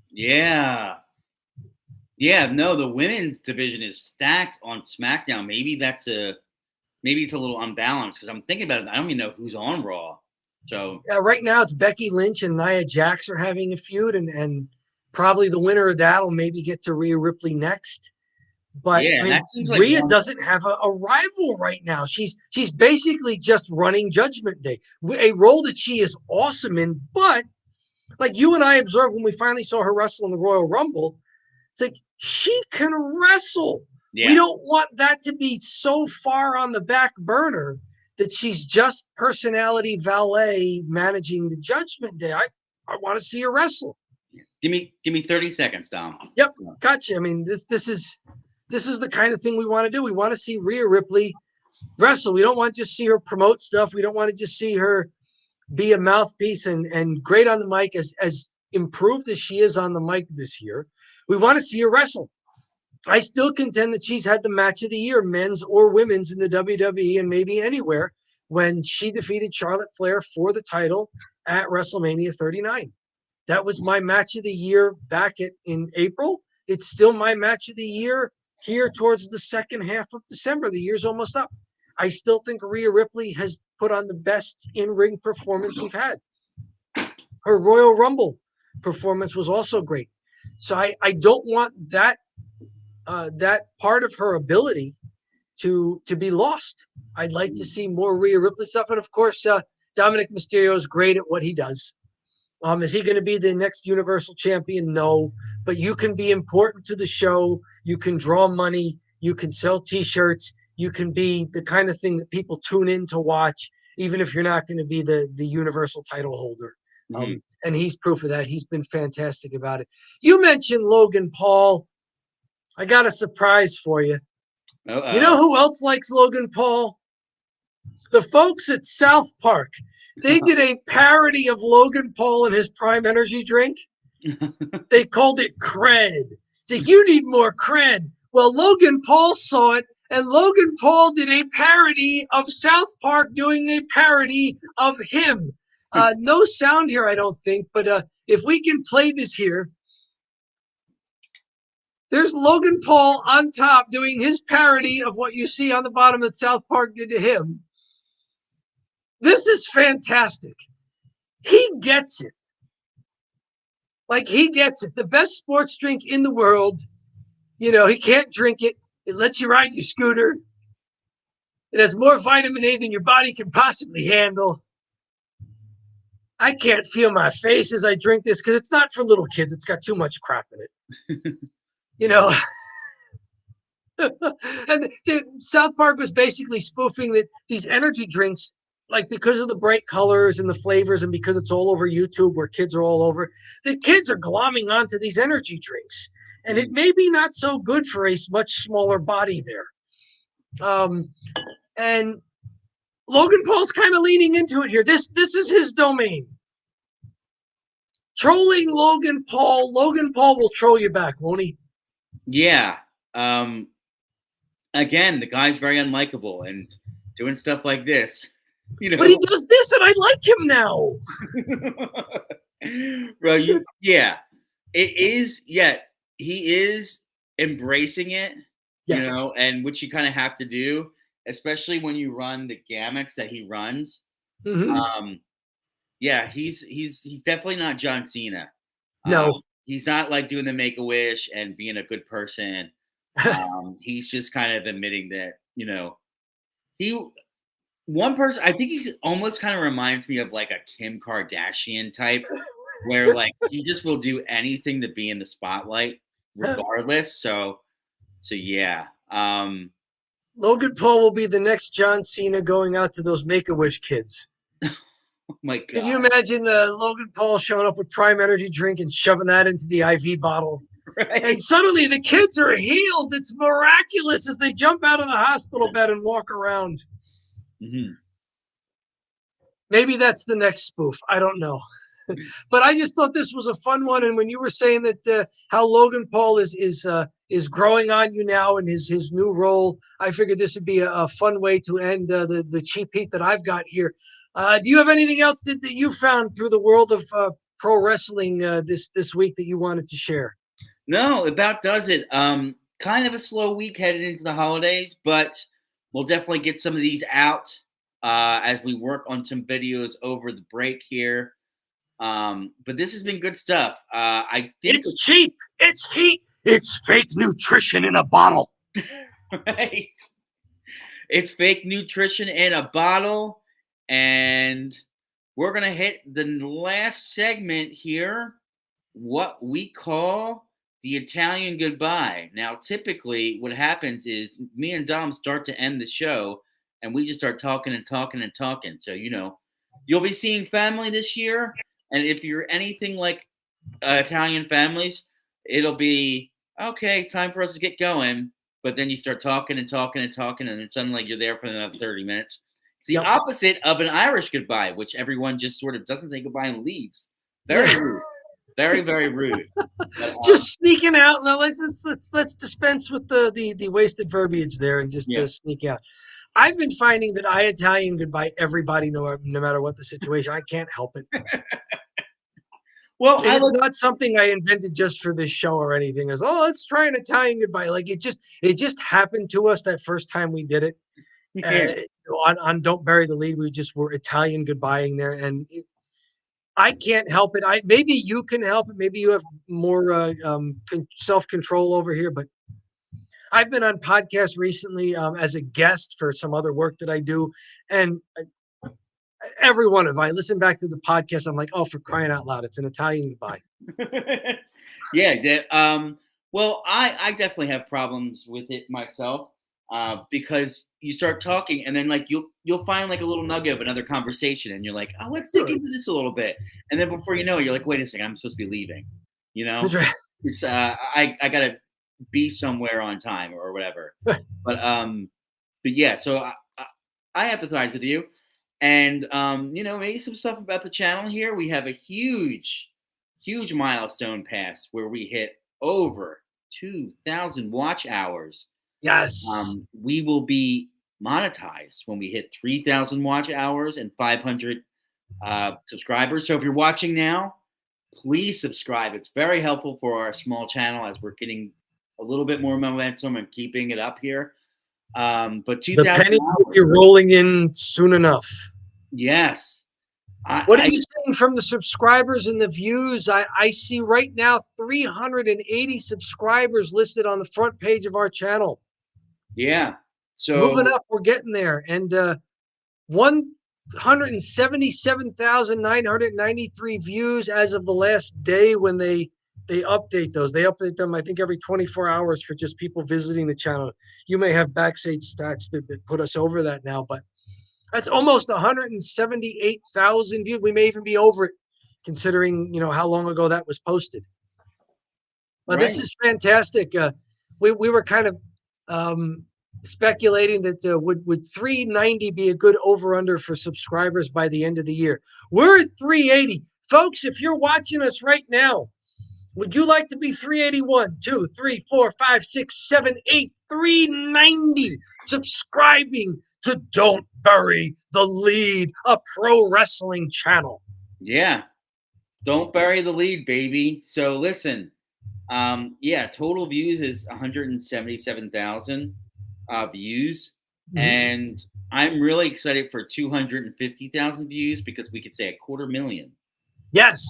Speaker 2: Yeah. Yeah, no, the women's division is stacked on SmackDown. Maybe it's a little unbalanced because I'm thinking about it. I don't even know who's on Raw. So
Speaker 3: right now it's Becky Lynch and Nia Jax are having a feud, and probably the winner of that will maybe get to Rhea Ripley next. But
Speaker 2: yeah,
Speaker 3: I mean,
Speaker 2: that seems like
Speaker 3: Rhea doesn't have a rival right now. She's basically just running Judgment Day, a role that she is awesome in. But like you and I observed when we finally saw her wrestle in the Royal Rumble, it's like she can wrestle. Yeah. We don't want that to be so far on the back burner that she's just personality valet managing the Judgment Day. I want to see her wrestle.
Speaker 2: Give me 30 seconds, Dom.
Speaker 3: Yep, gotcha. I mean, this is the kind of thing we want to do. We want to see Rhea Ripley wrestle. We don't want to just see her promote stuff. We don't want to just see her be a mouthpiece and great on the mic, as improved as she is on the mic this year. We want to see her wrestle. I still contend that she's had the match of the year, men's or women's, in the WWE and maybe anywhere, when she defeated Charlotte Flair for the title at WrestleMania 39. That was my match of the year back in April. It's still my match of the year here towards the second half of December. The year's almost up. I still think Rhea Ripley has put on the best in-ring performance we've had. Her Royal Rumble performance was also great. So I don't want that part of her ability to be lost. I'd like to see more Rhea Ripley stuff. And of course, Dominic Mysterio is great at what he does. Is he going to be the next Universal Champion? No, but you can be important to the show. You can draw money. You can sell T-shirts. You can be the kind of thing that people tune in to watch, even if you're not going to be the Universal title holder. Mm-hmm. And he's proof of that. He's been fantastic about it. You mentioned Logan Paul. I got a surprise for you.
Speaker 2: Uh-oh.
Speaker 3: You know who else likes Logan Paul? The folks at South Park, they did a parody of Logan Paul and his Prime Energy drink. They called it cred. It's like, you need more cred. Well, Logan Paul saw it, and Logan Paul did a parody of South Park doing a parody of him. No sound here, I don't think, but if we can play this here, there's Logan Paul on top doing his parody of what you see on the bottom that South Park did to him. This is fantastic. He gets it. Like, he gets it. The best sports drink in the world. You know, he can't drink it. It lets you ride your scooter. It has more vitamin A than your body can possibly handle. I can't feel my face as I drink this because it's not for little kids. It's got too much crap in it. You know, and South Park was basically spoofing that these energy drinks, like, because of the bright colors and the flavors and because it's all over YouTube where kids are all over, the kids are glomming onto these energy drinks. And it may be not so good for a much smaller body there. And Logan Paul's kind of leaning into it here. This is his domain. Trolling Logan Paul. Logan Paul will troll you back, won't he?
Speaker 2: Yeah. Again, the guy's very unlikable and doing stuff like this. You know.
Speaker 3: But he does this, and I like him now.
Speaker 2: Bro, yeah. It is, yeah, he is embracing it,
Speaker 3: Yes.
Speaker 2: you know, and which you kind of have to do, especially when you run the gamuts that he runs.
Speaker 3: Mm-hmm.
Speaker 2: Yeah, he's definitely not John Cena.
Speaker 3: No.
Speaker 2: He's not like doing the Make-A-Wish and being a good person. He's just kind of admitting that, you know, one person, I think he almost kind of reminds me of like a Kim Kardashian type, where like he just will do anything to be in the spotlight regardless. So yeah.
Speaker 3: Logan Paul will be the next John Cena going out to those Make-A-Wish kids.
Speaker 2: Oh my God.
Speaker 3: Can you imagine Logan Paul showing up with Prime Energy drink and shoving that into the IV bottle?
Speaker 2: Right.
Speaker 3: And suddenly the kids are healed. It's miraculous as they jump out of the hospital bed and walk around.
Speaker 2: Mm-hmm.
Speaker 3: Maybe that's the next spoof. I don't know. But I just thought this was a fun one. And when you were saying that how Logan Paul is growing on you now in his new role, I figured this would be a fun way to end the cheap heat that I've got here. Do you have anything else that you found through the world of pro wrestling this week that you wanted to share?
Speaker 2: No, about does it. Kind of a slow week headed into the holidays, but we'll definitely get some of these out as we work on some videos over the break here. But this has been good stuff. I think
Speaker 3: it's cheap, it's heat, it's fake nutrition in a bottle.
Speaker 2: Right. It's fake nutrition in a bottle, and we're gonna hit the last segment here, what we call the Italian goodbye. Now, typically, what happens is me and Dom start to end the show, and we just start talking and talking and talking. So, you know, you'll be seeing family this year. And if you're anything like Italian families, it'll be, okay, time for us to get going. But then you start talking and talking and talking, and then suddenly you're there for another 30 minutes. It's the opposite of an Irish goodbye, which everyone just sort of doesn't say goodbye and leaves. Very rude. Very, very rude. But,
Speaker 3: just sneaking out. No, let's dispense with the wasted verbiage there and just sneak out. I've been finding that I Italian goodbye everybody, no matter what the situation. I can't help it. Well, it's not something I invented just for this show or anything. As let's try an Italian goodbye. Like it just happened to us that first time we did it. On Don't Bury the Lead, we just were Italian goodbying there, and I can't help it. Maybe you can help it. Maybe you have more self-control over here, but I've been on podcasts recently as a guest for some other work that I do, and every one of I listen back to the podcast, I'm like, oh, for crying out loud, it's an Italian goodbye.
Speaker 2: Yeah. Well, I definitely have problems with it myself because you start talking and then like you'll find like a little nugget of another conversation and you're like, oh, let's dig into this a little bit. And then before you know it, you're like, wait a second, I'm supposed to be leaving. You know,
Speaker 3: That's right.
Speaker 2: It's I gotta be somewhere on time or whatever. But yeah, so I empathize with you. And maybe some stuff about the channel here. We have a huge, huge milestone pass where we hit over 2,000 watch hours.
Speaker 3: Yes.
Speaker 2: We will be monetized when we hit 3,000 watch hours and 500 subscribers. So if you're watching now, please subscribe. It's very helpful for our small channel as we're getting a little bit more momentum and keeping it up here. But 2,000
Speaker 3: The penny will
Speaker 2: hours,
Speaker 3: be rolling in soon enough.
Speaker 2: yes.
Speaker 3: What are you saying from the subscribers and the views? I see right now 380 subscribers listed on the front page of our channel.
Speaker 2: Yeah. So
Speaker 3: Moving up, we're getting there. And 177,993 views as of the last day when they update those. They update them, I think, every 24 hours for just people visiting the channel. You may have backstage stats that put us over that now, but that's almost 178,000 views. We may even be over it, considering how long ago that was posted. But
Speaker 2: right.
Speaker 3: this is fantastic. We were kind of speculating that would 390 be a good over under for subscribers by the end of the year. We're at 380, folks. If you're watching us right now, would you like to be 381, 2, 3, 4, 5, 6, 7, 8, 390 subscribing to Don't Bury the Lead, a pro wrestling channel?
Speaker 2: Yeah. Don't bury the lead, baby. So listen, total views is 177,000 views.
Speaker 3: Mhm.
Speaker 2: And I'm really excited for 250,000 views because we could say 250,000.
Speaker 3: Yes.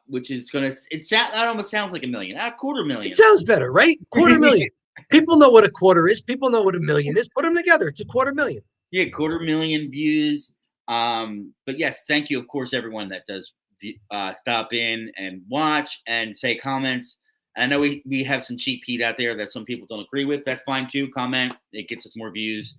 Speaker 2: Which is gonna that almost sounds like a million. A quarter
Speaker 3: It
Speaker 2: million.
Speaker 3: sounds better, right? Quarter million. People know what a quarter is. People know what a million is. Put them together. It's a 250,000.
Speaker 2: Yeah, 250,000 views. But yes, thank you, of course, everyone that does stop in and watch and say comments. I know we have some cheap heat out there that some people don't agree with. That's fine too. Comment. It gets us more views.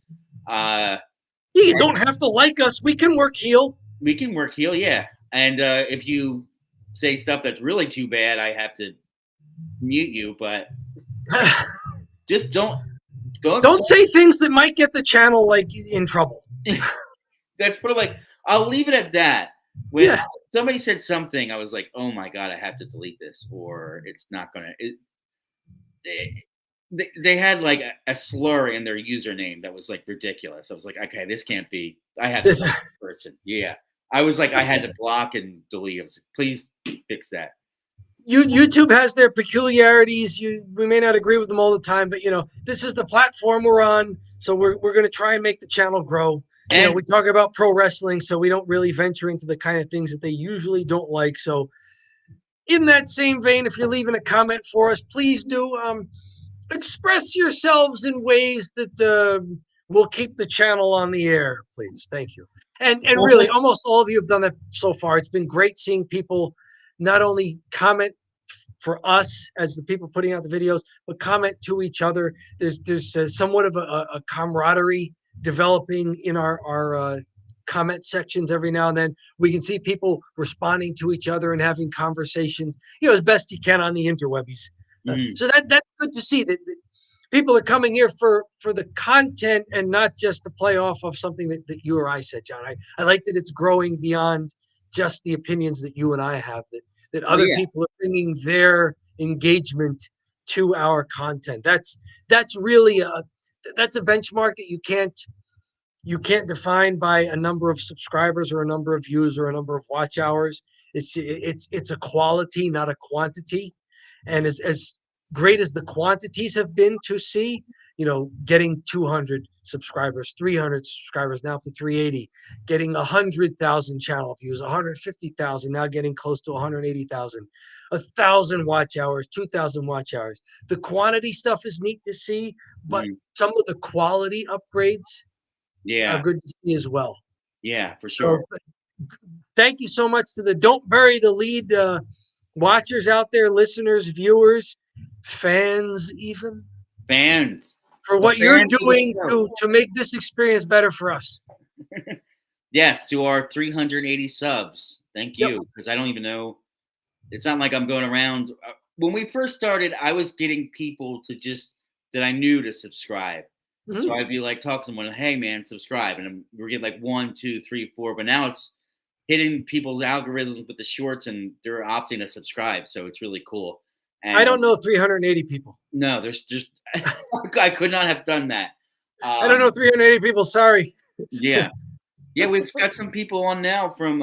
Speaker 3: You don't have to like us. We can work heel.
Speaker 2: We can work heel, yeah. And if you say stuff that's really too bad, I have to mute you. But just don't
Speaker 3: say things that might get the channel in trouble.
Speaker 2: That's put it like I'll leave it at that. When somebody said something, I was like, "Oh my god, I have to delete this, or it's not gonna." They had like a slur in their username that was like ridiculous. I was like, "Okay, this can't be." I have to block this person. Yeah, I was like, I had to block and delete. I was like, please fix that.
Speaker 3: YouTube has their peculiarities. We may not agree with them all the time, but this is the platform we're on, so we're going to try and make the channel grow.
Speaker 2: And
Speaker 3: we talk about pro wrestling, so we don't really venture into the kind of things that they usually don't like. So, in that same vein, if you're leaving a comment for us, please do express yourselves in ways that will keep the channel on the air, please. Thank you. And really, almost all of you have done that so far. It's been great seeing people not only comment for us as the people putting out the videos, but comment to each other. There's somewhat of a camaraderie developing in our comment sections every now and then. We can see people responding to each other and having conversations, as best you can on the interwebbies. So that's good to see that people are coming here for the content and not just to play off of something that you or I said, John. I like that it's growing beyond just the opinions that you and I have, that other people are bringing their engagement to our content. That's really that's a benchmark that you can't define by a number of subscribers or a number of views or a number of watch hours. It's a quality, not a quantity. And as great as the quantities have been to see, getting 200 subscribers, 300 subscribers, now up to 380, getting 100,000 channel views, 150,000, now getting close to 180,000, 1,000 watch hours, 2,000 watch hours. The quantity stuff is neat to see, but some of the quality upgrades are good to see as well.
Speaker 2: Yeah, for sure.
Speaker 3: Thank you so much to the Don't Bury the Lead watchers out there, listeners, viewers, fans, even
Speaker 2: fans,
Speaker 3: for what you're doing to make this experience better for us.
Speaker 2: Yes, to our 380 subs. Thank you, because I don't even know. It's not like I'm going around. When we first started, I was getting people that I knew to subscribe. So
Speaker 3: Mhm.
Speaker 2: I'd be like, talk to someone, hey man, subscribe, and we're getting like 1, 2, 3, 4. But now it's hitting people's algorithms with the shorts, and they're opting to subscribe. So it's really cool.
Speaker 3: I
Speaker 2: And
Speaker 3: don't know 380 people.
Speaker 2: no, there's just I could not have done that.
Speaker 3: I don't know
Speaker 2: Um,
Speaker 3: 380 people. Sorry.
Speaker 2: yeah, yeah, we've got some people on now from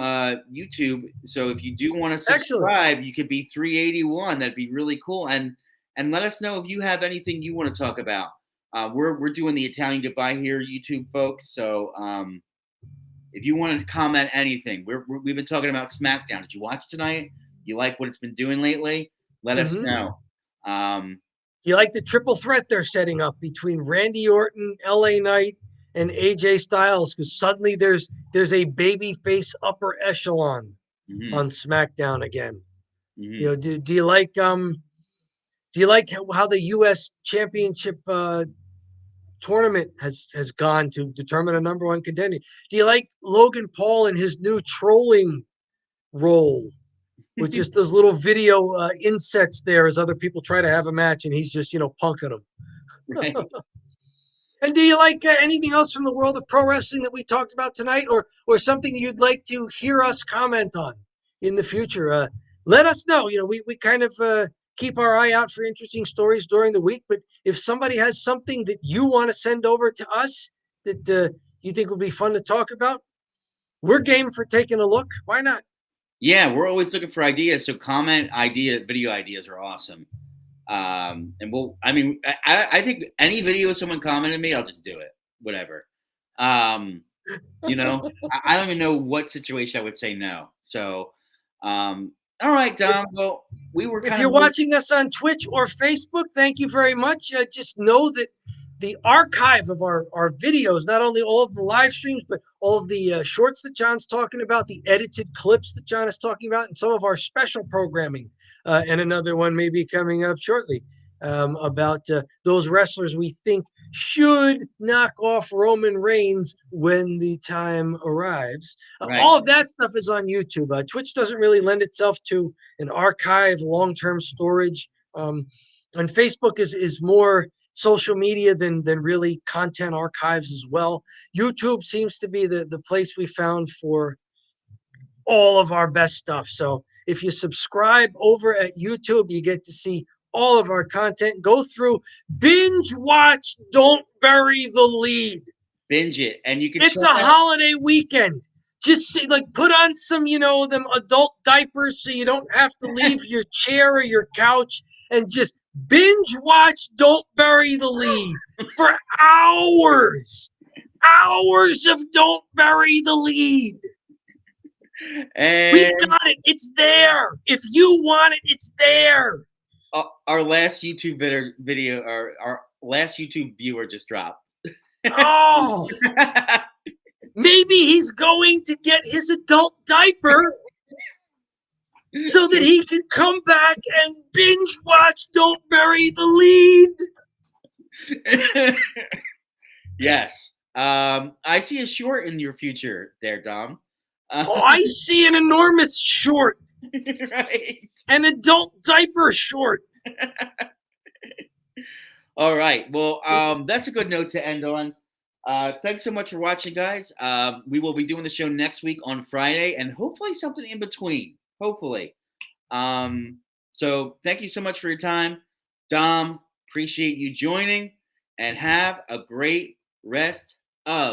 Speaker 2: YouTube. So if you do want to
Speaker 3: Excellent.
Speaker 2: subscribe, you could be 381. That'd be really cool. And let us know if you have anything you want to talk about. We're doing the Italian Goodbye here, YouTube folks. So if you wanted to comment anything, we've been talking about SmackDown. Did you watch tonight? You like what it's been doing lately? Let us
Speaker 3: Mhm.
Speaker 2: know.
Speaker 3: Do you like the triple threat they're setting up between Randy Orton, LA Knight, and AJ Styles? Because suddenly there's a baby face upper echelon
Speaker 2: Mhm,
Speaker 3: on SmackDown again. You
Speaker 2: mhm.
Speaker 3: know, do you like how the U.S. Championship tournament has gone to determine a number one contender? Do you like Logan Paul and his new trolling role with just those little video insets there as other people try to have a match and he's just punking them?
Speaker 2: Right.
Speaker 3: And do you like anything else from the world of pro wrestling that we talked about tonight, or something you'd like to hear us comment on in the future? Let us know. We kind of keep our eye out for interesting stories during the week. But if somebody has something that you want to send over to us that you think would be fun to talk about, we're game for taking a look. Why not?
Speaker 2: Yeah, we're always looking for ideas. So video ideas are awesome. And I mean, I think any video someone commented me, I'll just do it. Whatever. Um, I don't even know what situation I would say no. So, all right,
Speaker 3: If
Speaker 2: Dom. Well, we were
Speaker 3: If
Speaker 2: kind of
Speaker 3: you're watching us on Twitch or Facebook, thank you very much. Just know that the archive of our videos, not only all of the live streams, but all of the shorts that John's talking about, the edited clips that John is talking about, and some of our special programming, and another one may be coming up shortly about those wrestlers we think should knock off Roman Reigns when the time arrives.
Speaker 2: right.
Speaker 3: All of that stuff is on YouTube. Twitch doesn't really lend itself to an archive, long-term storage. And Facebook is more social media than really content archives as well. YouTube seems to be the place we found for all of our best stuff. So if you subscribe over at YouTube, you get to see all of our content. Go through, binge watch, don't bury the lead.
Speaker 2: Binge it, and you can
Speaker 3: It's
Speaker 2: check
Speaker 3: a
Speaker 2: out.
Speaker 3: holiday weekend. Just like put on some, them adult diapers so you don't have to leave your chair or your couch and just binge watch Don't Bury the Lead for hours. Hours of Don't Bury the Lead. We've
Speaker 2: And
Speaker 3: got it. It's there. If you want it, it's there.
Speaker 2: our last our last YouTube viewer just dropped.
Speaker 3: Oh, maybe he's going to get his adult diaper so that he can come back and binge watch Don't Bury the Lead.
Speaker 2: Yes. I see a short in your future there, Dom.
Speaker 3: Oh, I see an enormous short,
Speaker 2: Right.
Speaker 3: an adult diaper short.
Speaker 2: All right. Well, that's a good note to end on. Thanks so much for watching, guys. We will be doing the show next week on Friday, and hopefully something in between. Hopefully. So thank you so much for your time, Dom. Appreciate you joining, and have a great rest of